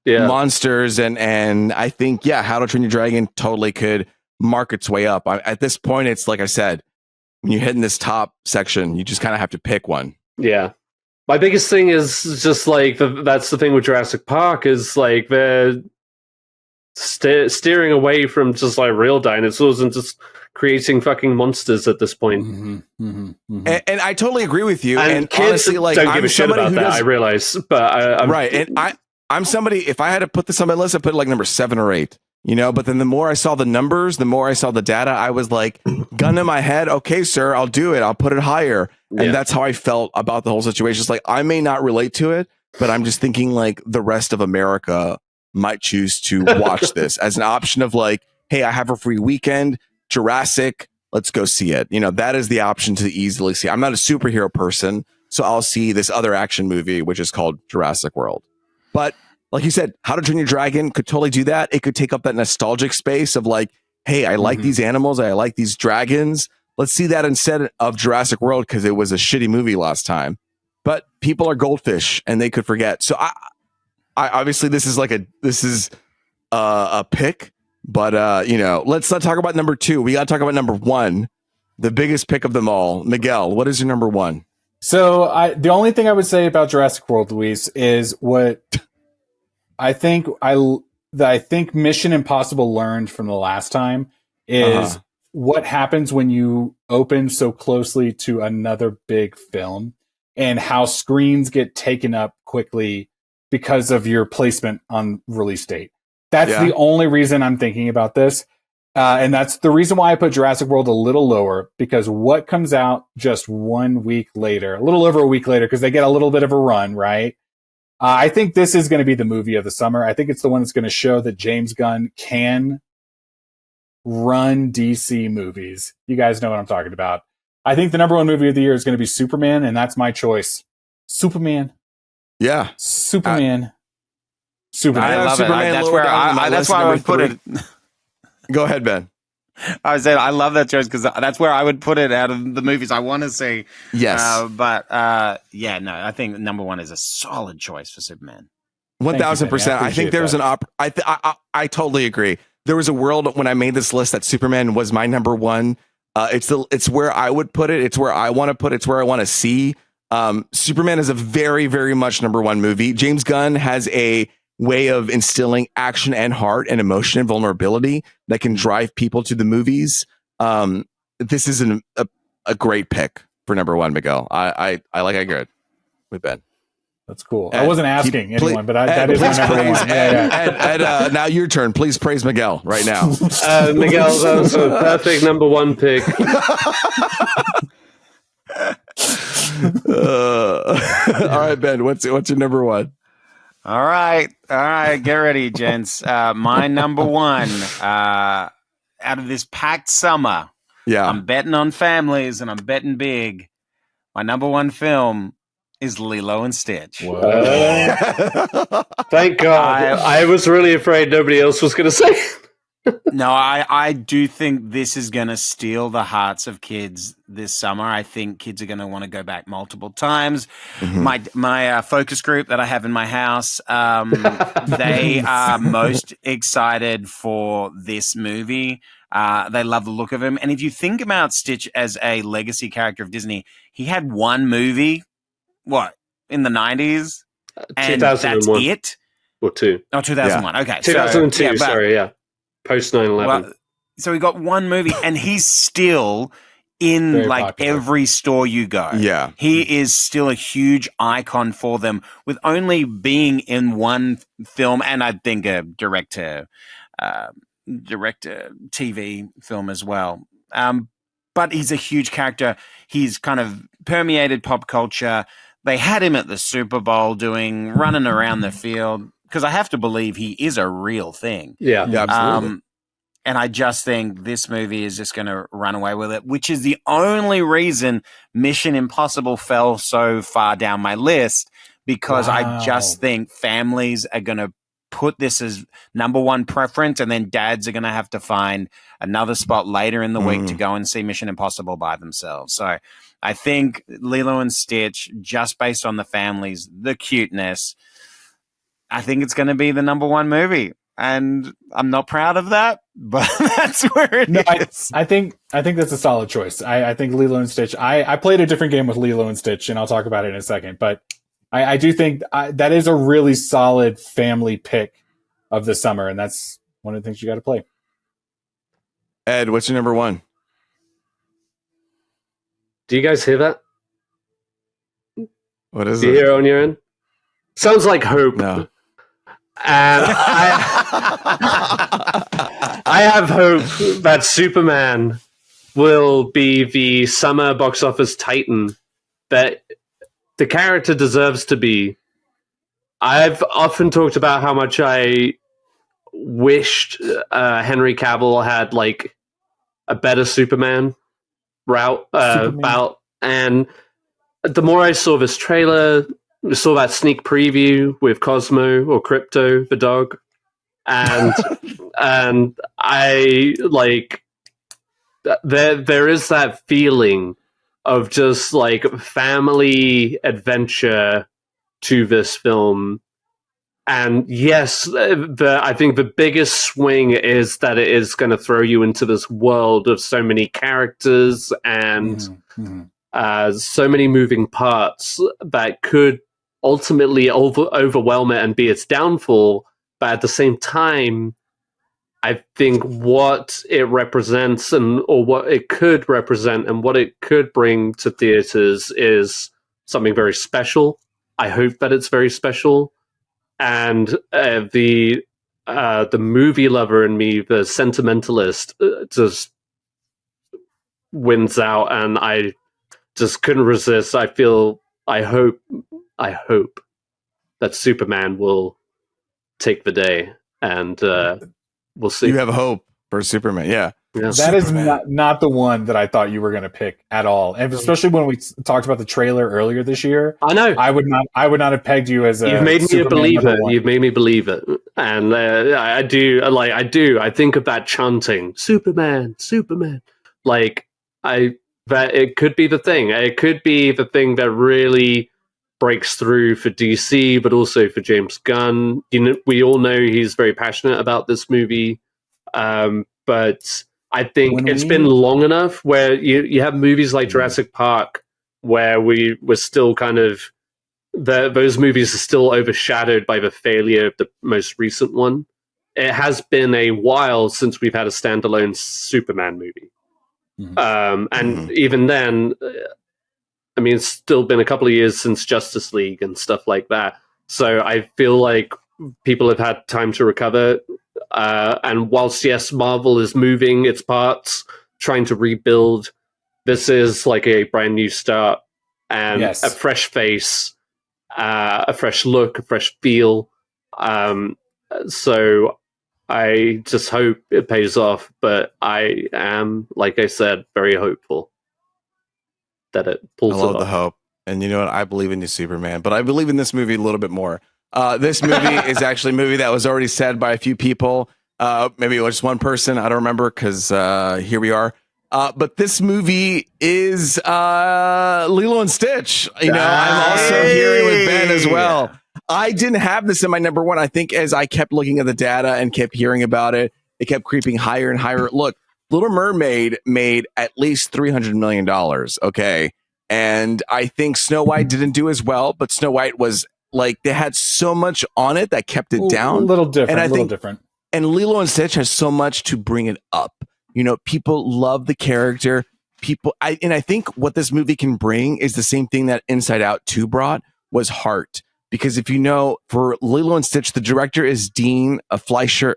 Monsters. And I think, How to Train Your Dragon totally could mark its way up. At this point, it's like I said, when you're hitting this top section, you just kind of have to pick one. Yeah. My biggest thing is just like, that's the thing with Jurassic Park is like they're steering away from just like real dinosaurs and just creating fucking monsters at this point. And I totally agree with you. And kids honestly, like, don't give a shit about that. I realize, but I'm right. And I'm somebody, if I had to put this on my list, I'd put it like number 7 or 8, you know, but then the more I saw the numbers, the more I saw the data, I was like, gun in my head, okay, sir, I'll do it. I'll put it higher. And that's how I felt about the whole situation. It's like, I may not relate to it, but I'm just thinking like the rest of America might choose to watch this as an option of like, hey, I have a free weekend, Jurassic, let's go see it. You know, that is the option to easily see. I'm not a superhero person, so I'll see this other action movie, which is called Jurassic World. But like you said, How to Train Your Dragon could totally do that. It could take up that nostalgic space of like, hey, I like these animals. I like these dragons. Let's see that instead of Jurassic World because it was a shitty movie last time. But people are goldfish and they could forget. So I obviously this is a pick, but you know, let's not talk about number 2. We got to talk about number 1, the biggest pick of them all. Miguel, what is your number 1? So the only thing I would say about Jurassic World, Luis, is what I think Mission Impossible learned from the last time is what happens when you open so closely to another big film and how screens get taken up quickly because of your placement on release date. That's the only reason I'm thinking about this. And that's the reason why I put Jurassic World a little lower, because what comes out just 1 week later, a little over a week later, because they get a little bit of a run, right? I think this is going to be the movie of the summer. I think it's the one that's going to show that James Gunn can run DC movies. You guys know what I'm talking about. I think the number 1 movie of the year is going to be Superman, and that's my choice. Superman. Yeah. Superman. I love Superman. It. That's why I would put it. Go ahead, Ben. I was saying I love that choice because that's where I would put it out of the movies I want to see. Yes. I think number 1 is a solid choice for Superman. 1,000%. I think there's I totally agree. There was a world when I made this list that Superman was my number 1. It's where I would put it. It's where I want to put it. It's where I want to see. Superman is a very, very much number 1 movie. James Gunn has a way of instilling action and heart and emotion and vulnerability that can drive people to the movies. This is a great pick for number 1, Miguel. I agree with Ben. That's cool. Ed, I wasn't asking anyone, but that is my number 1. Ed, now your turn. Please praise Miguel right now. Miguel, that was a perfect number 1 pick. All right, Ben, what's your number 1? All right, get ready, gents. My number 1 out of this packed summer. Yeah, I'm betting on families and I'm betting big. My number 1 film is Lilo and Stitch. Thank God. I was really afraid nobody else was going to say it. No, I do think this is going to steal the hearts of kids this summer. I think kids are going to want to go back multiple times. My focus group that I have in my house, they are most excited for this movie. They love the look of him. And if you think about Stitch as a legacy character of Disney, he had 1 movie, in the 90s? And that's it? Or 2. Oh, 2001. Okay. 2002, post 9/11. Well, so he got 1 movie, and he's still in very like popular. every store you go. Yeah. He is still a huge icon for them, with only being in 1 film, and I think a direct to TV film as well. But he's a huge character. He's kind of permeated pop culture. They had him at the Super Bowl running around the field, because I have to believe he is a real thing. Yeah, absolutely. And I just think this movie is just going to run away with it, which is the only reason Mission Impossible fell so far down my list, because I just think families are going to put this as number 1 preference, and then dads are going to have to find another spot later in the week to go and see Mission Impossible by themselves. So I think Lilo and Stitch, just based on the families, the cuteness, I think it's going to be the number 1 movie. And I'm not proud of that, but that's where it is. I think that's a solid choice. I think Lilo and Stitch. I played a different game with Lilo and Stitch, and I'll talk about it in a second. But I do think that is a really solid family pick of the summer, and that's one of the things you got to play. Ed, what's your number 1? Do you guys hear that? What is Do you hear it on your end? Sounds like hope. No. And I have hope that Superman will be the summer box office titan that the character deserves to be. I've often talked about how much I wished Henry Cavill had like a better Superman bout, and the more I saw this trailer, saw that sneak preview with Cosmo or Crypto the dog, and and I like there is that feeling of just like family adventure to this film. And yes, I think the biggest swing is that it is going to throw you into this world of so many characters and so many moving parts that could ultimately overwhelm it and be its downfall. But at the same time, I think what it represents or what it could represent and what it could bring to theaters is something very special. I hope that it's very special. And the movie lover in me, the sentimentalist, just wins out, and I just couldn't resist. I hope that Superman will take the day, and we'll see. You have hope for Superman, yeah. That Superman. is not the one that I thought you were going to pick at all, and especially when we talked about the trailer earlier this year. I know I would not have pegged you as a. You've made me Superman a believer. -- You've made me believe it, and I do. I think of that chanting, Superman, Superman. Like that it could be the thing. It could be the thing that really breaks through for DC, but also for James Gunn. We all know he's very passionate about this movie, but I think it's been long enough where you have movies like Jurassic Park where we're still kind of those movies are still overshadowed by the failure of the most recent one. It has been a while since we've had a standalone Superman movie. And even then, I mean, it's still been a couple of years since Justice League and stuff like that. So I feel like people have had time to recover. And whilst, yes, Marvel is moving its parts, trying to rebuild, this is like a brand new start and a fresh face, a fresh look, a fresh feel. So I just hope it pays off. But I am, like I said, very hopeful that it pulls it off. I love the hope. And you know what? I believe in you, Superman. But I believe in this movie a little bit more. This movie is actually a movie that was already said by a few people. Maybe it was just one person. I don't remember because here we are. But this movie is Lilo and Stitch. You know, I'm also hearing with Ben as well. I didn't have this in my number one. I think as I kept looking at the data and kept hearing about it, it kept creeping higher and higher. Look, Little Mermaid made at least $300 million. Okay. And I think Snow White didn't do as well, but Snow White was like, they had so much on it that kept it down. A little different. And I think different. And Lilo and Stitch has so much to bring it up. You know, people love the character. I think what this movie can bring is the same thing that Inside Out 2 brought, was heart. Because if you know, for Lilo and Stitch, the director is Dean Fleischer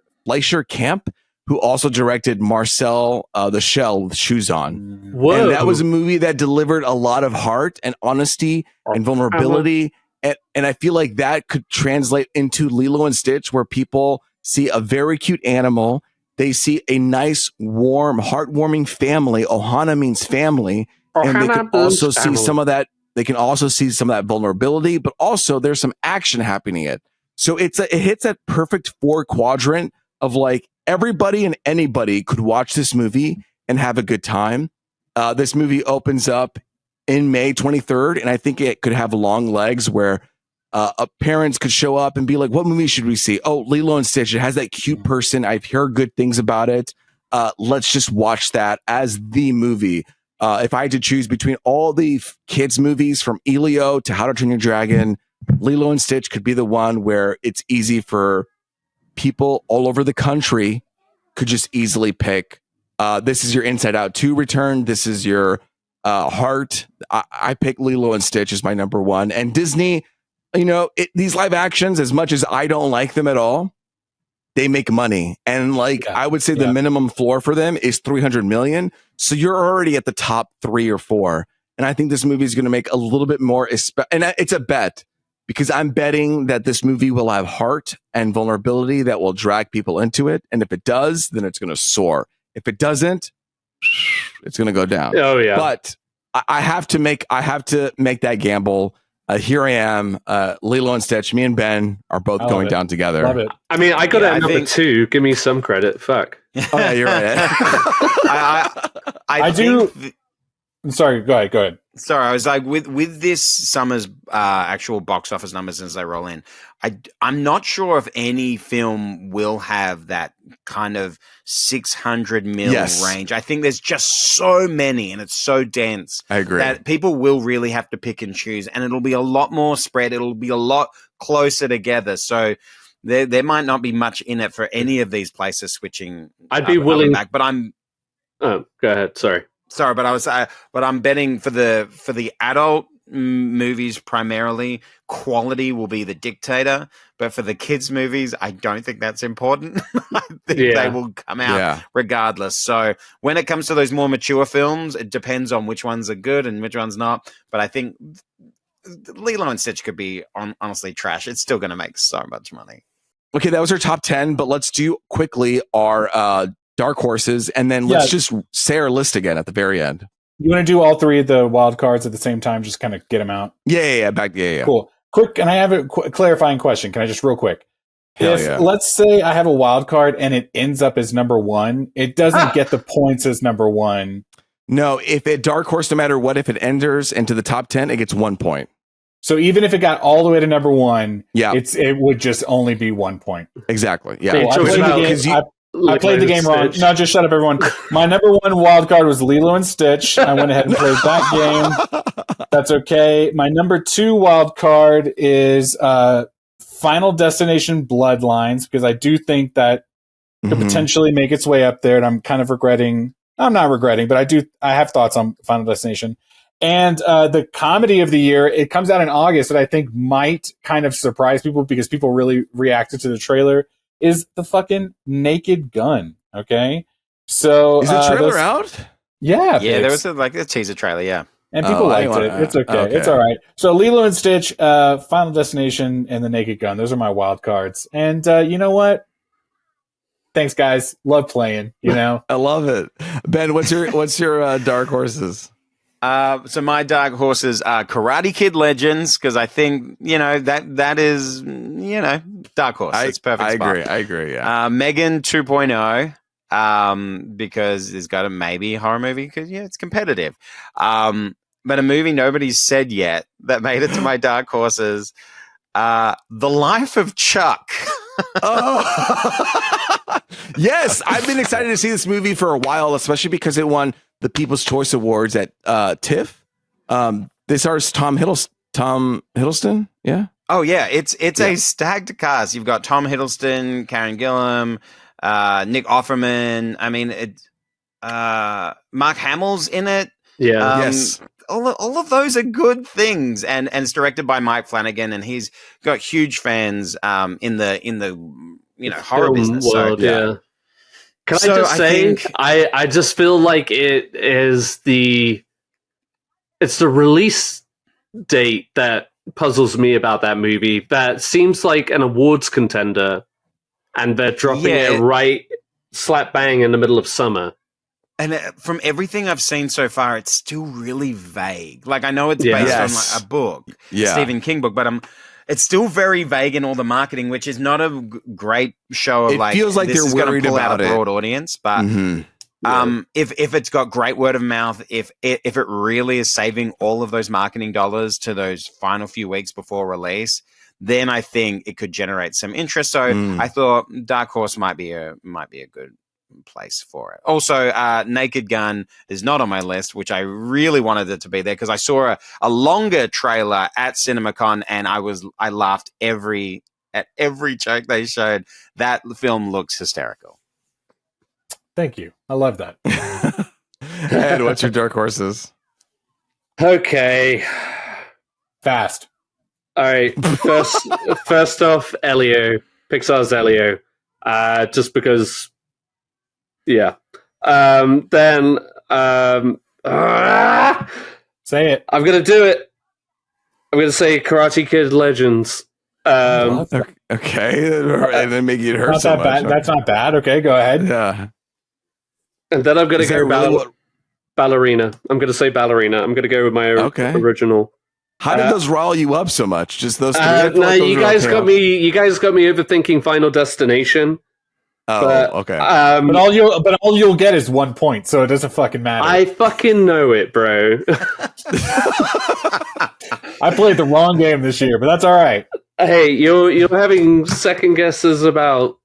Camp, who also directed Marcel the Shell with Shoes On. Whoa. And that was a movie that delivered a lot of heart and honesty and vulnerability. And I feel like that could translate into Lilo and Stitch, where people see a very cute animal. They see a nice, warm, heartwarming family. Ohana means family. And they can also see some of that. They can also see some of that vulnerability, but also there's some action happening in it. So it hits that perfect 4 quadrant of like everybody and anybody could watch this movie and have a good time. This movie opens up in May 23rd, and I think it could have long legs where parents could show up and be like, what movie should we see? Oh, Lilo and Stitch. It has that cute person. I've heard good things about it. Let's just watch that as the movie. If I had to choose between all the kids movies from Elio to How to Train Your Dragon, Lilo and Stitch could be the one where it's easy for people all over the country could just easily pick. This is your Inside Out 2 return. This is your heart. I pick Lilo and Stitch as my number one. And Disney, these live actions, as much as I don't like them at all, they make money. And I would say the minimum floor for them is 300 million. So you're already at the top 3 or 4. And I think this movie is going to make a little bit more. And it's a bet, because I'm betting that this movie will have heart and vulnerability that will drag people into it. And if it does, then it's going to soar. If it doesn't, it's going to go down. Oh yeah. But I have to make that gamble. Here I am, Lilo and Stitch. Me and Ben are both going down together. Love it. I mean, I got it at number 2. Give me some credit. Fuck. Oh yeah, you're right. I do. Sorry, go ahead. Sorry, I was like, with this summer's actual box office numbers as they roll in, I'm not sure if any film will have that kind of 600 mil range. I think there's just so many, and it's so dense. I agree. That people will really have to pick and choose, and it'll be a lot more spread. It'll be a lot closer together. So there might not be much in it for any of these places switching. I'd be willing back, but I'm. Oh, go ahead. Sorry, but I'm betting for the adult movies primarily, quality will be the dictator. But for the kids' movies, I don't think that's important. I think they will come out regardless. So when it comes to those more mature films, it depends on which ones are good and which ones not. But I think Lilo and Stitch could be honestly trash. It's still going to make so much money. Okay, that was our top 10, but let's do quickly our dark horses, and then let's just say our list again at the very end. You want to do all 3 of the wild cards at the same time? Just kind of get them out. Yeah. Cool. Quick, and I have a clarifying question. Can I just real quick? Let's say I have a wild card and it ends up as number 1, it doesn't get the points as number 1. No, if it dark horse, no matter what, if it enters into the top 10, it gets 1 point. So even if it got all the way to number 1, yeah, it would just only be 1 point. Exactly. Yeah. Cool. I played the game wrong. No, just shut up, everyone. My number 1 wild card was Lilo and Stitch. I went ahead and played that game. That's okay. My number 2 wild card is Final Destination Bloodlines, because I do think that could potentially make its way up there, and I'm kind of regretting. I'm not regretting, but I have thoughts on Final Destination. And the comedy of the year, it comes out in August, that I think might kind of surprise people because people really reacted to the trailer, is the fucking Naked Gun. Okay, so is the trailer out? Yeah, there was a teaser trailer. Yeah, and people liked it. It's okay. It's all right. So Lilo and Stitch, Final Destination, and the Naked Gun. Those are my wild cards. And you know what? Thanks, guys. Love playing. I love it. Ben, what's your dark horses? So my dark horses are Karate Kid Legends, because I think that is dark horse. It's perfect. I agree. Yeah. Megan 2.0, because it's got a maybe horror movie, because it's competitive. But a movie nobody's said yet that made it to my dark horses. The Life of Chuck. Oh, yes! I've been excited to see this movie for a while, especially because it won the People's Choice Awards at TIFF. This stars Tom Hiddleston. Yeah. Oh yeah, it's a stacked cast. You've got Tom Hiddleston, Karen Gillan, Nick Offerman. I mean, Mark Hamill's in it. Yeah. Yes. All of those are good things, and it's directed by Mike Flanagan, and he's got huge fans in the horror business world. So, yeah. Can I just say, I just feel like it's the release date that puzzles me about that movie. That seems like an awards contender, and they're dropping it right slap bang in the middle of summer. And from everything I've seen so far, it's still really vague. Like, I know it's based on a book, Stephen King book, but it's still very vague in all the marketing, which is not a great show of it feels like this they're is going worried to pull about out a broad audience. But if it's got great word of mouth, if it really is saving all of those marketing dollars to those final few weeks before release, then I think it could generate some interest. So I thought Dark Horse might be a good place for it. Also, Naked Gun is not on my list, which I really wanted it to be there because I saw a longer trailer at CinemaCon, and I laughed at every joke they showed. That film looks hysterical. Thank you. I love that. Ed, what's your dark horses? Okay. Fast. All right. First off, Elio. Pixar's Elio. Just because, yeah. Then, Say it. I'm going to do it. I'm going to say Karate Kid Legends. Okay, and then make it hurt Not so that much. bad. That's not bad. Okay, go ahead. Yeah. And then I'm going Is to that go really what- Ballerina. I'm going to say Ballerina. I'm going to go with my original. How did those rile you up so much? Just those three? No, you guys got me. You guys got me overthinking Final Destination. Okay. But all you'll get is 1 point, so it doesn't fucking matter. I fucking know it, bro. I played the wrong game this year, but that's all right. Hey, you're having second guesses about.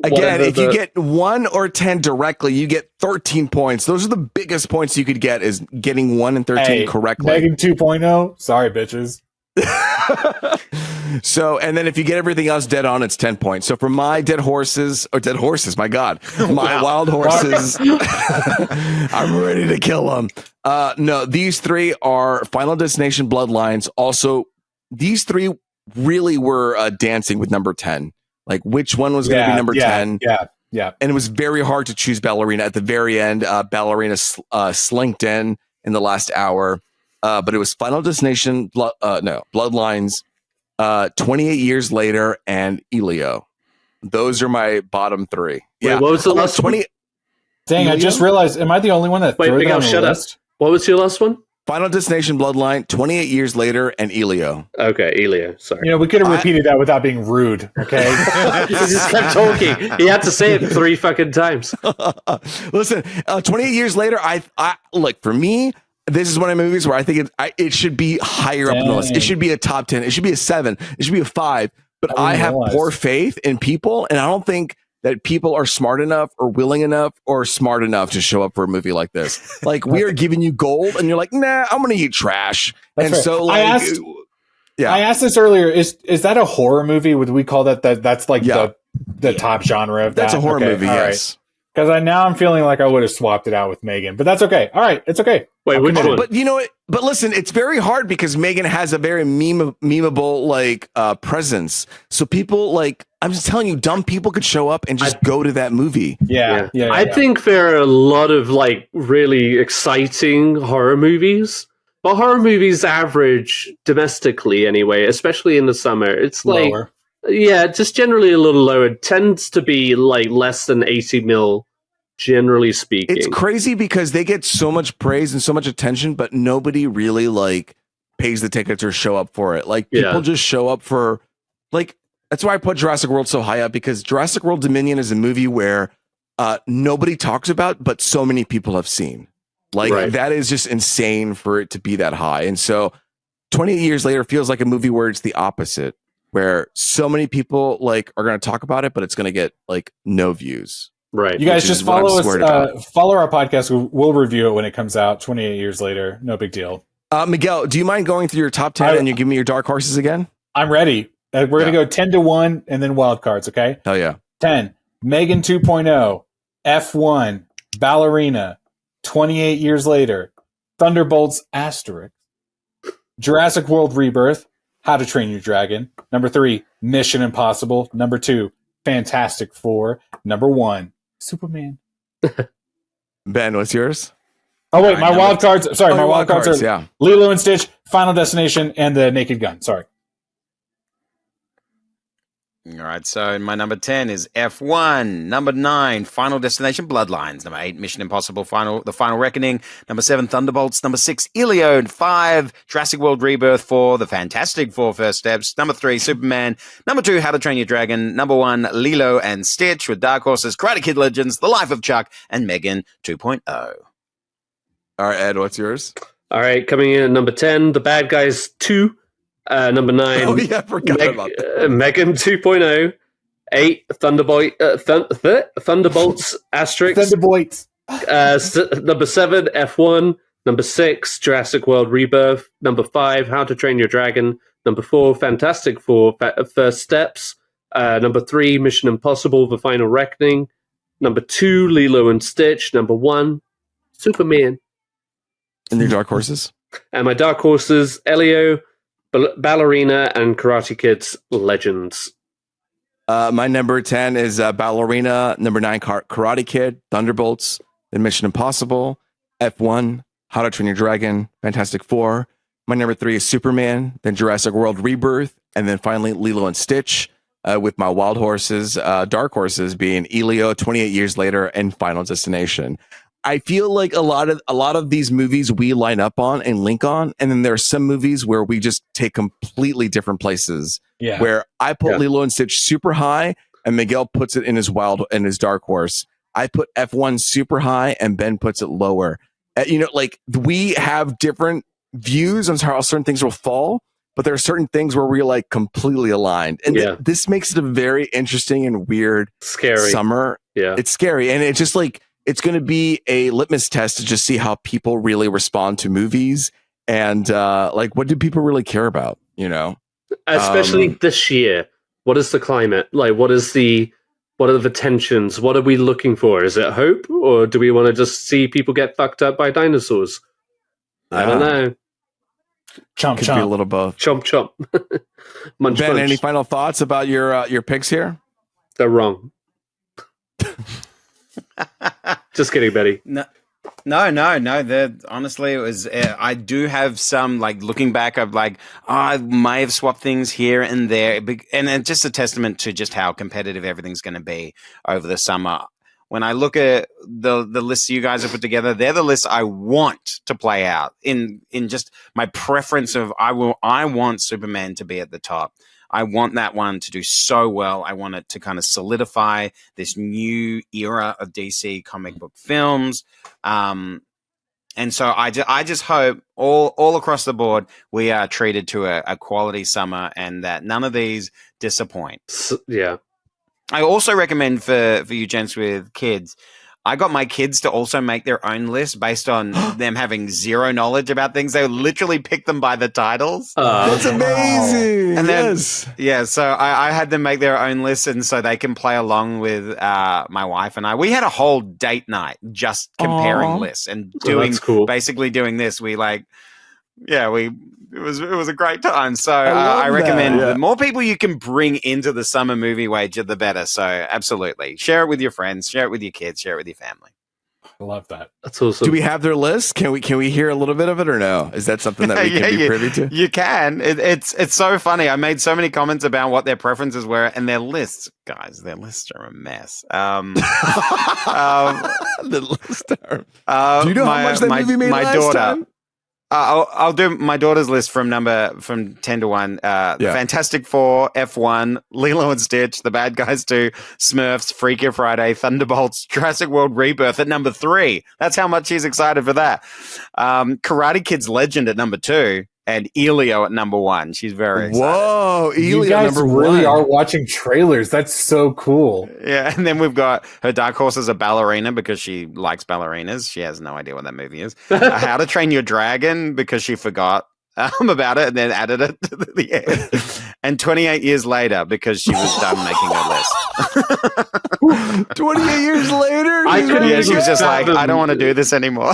Again, if you get 1 or 10 directly, you get 13 points. Those are the biggest points you could get, is getting 1 and 13 correctly. Megan 2.0. Sorry, bitches. So, and then if you get everything else dead on, it's 10 points. So for my dead horses, my God, my wild horses, I'm ready to kill them. No, these three are Final Destination, Bloodlines. Also, these three really were dancing with number 10. Like, which one was going to be number 10? Yeah. And it was very hard to choose Ballerina at the very end. Ballerina slinked in the last hour. But it was Final Destination, Bloodlines, 28 Years Later, and Elio. Those are my bottom three. Wait, Yeah. what was the last 20? one? Dang, I just realized, am I the only one that Wait, threw Miguel, that on shut the up. list? What was your last one? Final Destination, Bloodline, 28 Years Later, and Elio. Okay, Elio. Sorry. You know, we could have repeated that without being rude, okay? He just kept talking. He had to say it 3 fucking times. Listen, 28 Years Later, I look, for me, this is one of the movies where I think it should be higher up in the list. It should be a top 10. It should be a 7. It should be a 5. But I have poor faith in people, and I don't think that people are smart enough or willing enough or smart enough to show up for a movie like this. Like, we are giving you gold, and you're like, nah, I'm going to eat trash. That's and fair. so, like, I asked this earlier. Is that a horror movie? Would we call that's like the top genre of that? That's a horror movie, all yes. Because now I'm feeling like I would have swapped it out with Megan, but that's okay. All right, it's okay. Wait, which one? But you know what? But listen, it's very hard because Megan has a very memeable presence. So people, like, I'm just telling you, dumb people could show up and just go to that movie. Yeah. I think there are a lot of like really exciting horror movies, but horror movies average domestically anyway, especially in the summer. It's like lower. Yeah, just generally a little lower. It tends to be like less than 80 mil, generally speaking. It's crazy because they get so much praise and so much attention, but nobody really like pays the tickets or show up for it. Like, people just show up for, like, that's why I put Jurassic World so high up, because Jurassic World Dominion is a movie where nobody talks about, but so many people have seen. Like, that is just insane for it to be that high. And so 28 Years Later feels like a movie where it's the opposite, where so many people like are going to talk about it, but it's going to get like no views. Right. You guys just follow us. Follow our podcast. We'll review it when it comes out 28 years later. No big deal. Miguel, do you mind going through your top 10 and you give me your dark horses again? I'm ready. We're going to go 10 to 1 and then wild cards. Okay. Hell yeah. 10, Megan 2.0, F1, Ballerina, 28 Years Later, Thunderbolts asterisk, Jurassic World Rebirth, How to Train Your Dragon. Number 3, Mission Impossible. Number 2, Fantastic Four. Number 1, Superman. Ben, what's yours? Oh, wait, my wild cards. Sorry, my wild cards are yeah. Lilo and Stitch, Final Destination, and The Naked Gun. Sorry. All right, so my number 10 is F1. Number 9, Final Destination Bloodlines. Number 8, Mission Impossible The Final Reckoning. Number 7, Thunderbolts. Number 6, Elio. And 5, Jurassic World Rebirth. 4, The Fantastic Four First Steps. Number 3, Superman. Number 2, How to Train Your Dragon. Number 1, Lilo and Stitch with Dark Horses, Karate Kid Legends, The Life of Chuck, and Megan 2.0. All right, Ed, what's yours? All right, coming in at number 10, The Bad Guys 2. Number 9, oh yeah, I forgot about that. Megan 2.0. 8, Thunderbolts asterisk. Thunderbolts. Number 7, F1. Number 6, Jurassic World Rebirth. Number 5, How to Train Your Dragon. Number 4, Fantastic Four First Steps. Number 3, Mission Impossible The Final Reckoning. Number 2, Lilo and Stitch. Number 1, Superman. And your dark horses? And my dark horses, Elio, Ballerina and Karate Kid's Legends. My number 10 is Ballerina. Number 9, Karate Kid, Thunderbolts, then Mission Impossible, F1, How to Train Your Dragon, Fantastic Four. My number 3 is Superman, then Jurassic World Rebirth, and then finally Lilo and Stitch, with my wild horses, dark horses being Elio, 28 Years Later, and Final Destination. I feel like a lot of these movies we line up on and link on, and then there are some movies where we just take completely different places. Yeah. Where I put Lilo and Stitch super high, and Miguel puts it in his dark horse. I put F1 super high, and Ben puts it lower. Like we have different views on how certain things will fall, but there are certain things where we're like completely aligned, and this makes it a very interesting and weird, scary summer. Yeah, it's scary, and it's just like it's going to be a litmus test to just see how people really respond to movies, and like what do people really care about? Especially this year. What is the climate like? What are the tensions? What are we looking for? Is it hope, or do we want to just see people get fucked up by dinosaurs? I don't know. Chomp, Could chomp. be a little both. Chomp, chomp. Munch, Ben, munch. any final thoughts about your picks here? They're wrong. Just kidding, Betty. No. Honestly, it was. I do have some looking back of I may have swapped things here and there, and it's just a testament to just how competitive everything's going to be over the summer. When I look at the lists you guys have put together, they're the lists I want to play out in just my preference of I want Superman to be at the top. I want that one to do so well. I want it to kind of solidify this new era of DC comic book films. And so I just hope all across the board we are treated to a quality summer, and that none of these disappoint. Yeah. I also recommend for you gents with kids, I got my kids to also make their own list based on them having zero knowledge about things. They literally pick them by the titles. That's amazing. And then, yes. So I had them make their own list, and so they can play along with my wife and I. We had a whole date night just comparing lists and basically doing this. It was a great time. So I recommend the more people you can bring into the summer movie wager, the better. So absolutely, share it with your friends, share it with your kids, share it with your family. I love that. That's awesome. Do we have their list? Can we hear a little bit of it or no? Is that something that we can be privy to? You can. It's so funny. I made so many comments about what their preferences were, and their lists, guys, their lists are a mess. The list are. Do you know how much that movie made last daughter, time? I'll do my daughter's list from 10 to 1. Fantastic Four, F1, Lilo and Stitch, The Bad Guys 2, Smurfs, Freaky Friday, Thunderbolts, Jurassic World Rebirth at number 3. That's how much she's excited for that. Karate Kid's Legend at number 2, and Elio at number 1. She's very excited. Whoa, Elio you guys number really 1. are watching trailers. That's so cool. Yeah, and then we've got her dark horse as a ballerina because she likes ballerinas. She has no idea what that movie is. How to Train Your Dragon because she forgot about it and then added it to the end. And 28 Years Later because she was done making her list. 28 years later? She was just like, I don't want to do this anymore.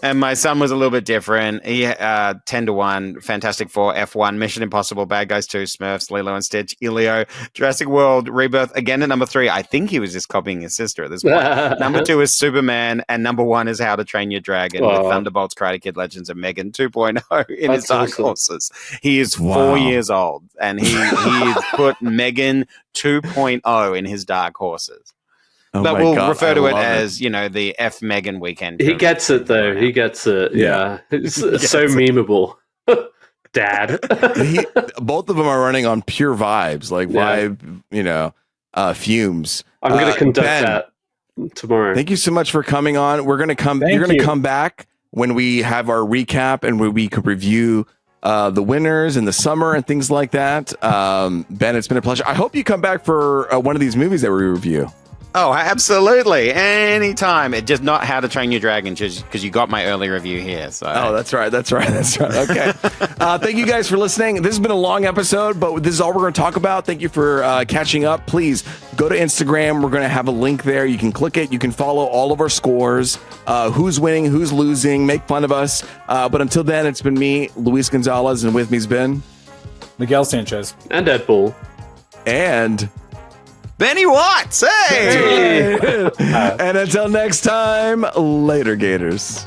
And my son was a little bit different. He 10 to 1, Fantastic Four, F1, Mission Impossible, Bad Guys 2, Smurfs, Lilo and Stitch, Elio, Jurassic World, Rebirth, again at number 3. I think he was just copying his sister at this point. Number 2 is Superman, and number 1 is How to Train Your Dragon with Thunderbolts, Karate Kid, Legends, and Megan 2.0 in his dark horses. He is 4 years old, and he put Megan 2.0 in his dark horses. Oh but we'll God, refer to it as, the F Megan weekend. He gets it, though. He gets it. Yeah. It's so memeable. Dad. Both of them are running on pure vibes, fumes. I'm going to conduct Ben, that tomorrow. Thank you so much for coming on. You're going to come back when we have our recap and where we can review the winners in the summer and things like that. Ben, it's been a pleasure. I hope you come back for one of these movies that we review. Oh, absolutely. Anytime. It's just not How to Train Your Dragon, because you got my early review here. So. Oh, that's right. Okay. Thank you guys for listening. This has been a long episode, but this is all we're going to talk about. Thank you for catching up. Please go to Instagram. We're going to have a link there. You can click it. You can follow all of our scores, who's winning, who's losing, make fun of us. But until then, it's been me, Luis Gonzalez, and with me's been Miguel Sanchez. And Deadpool. And Benny Watts. Hey! and until next time, later, Gators.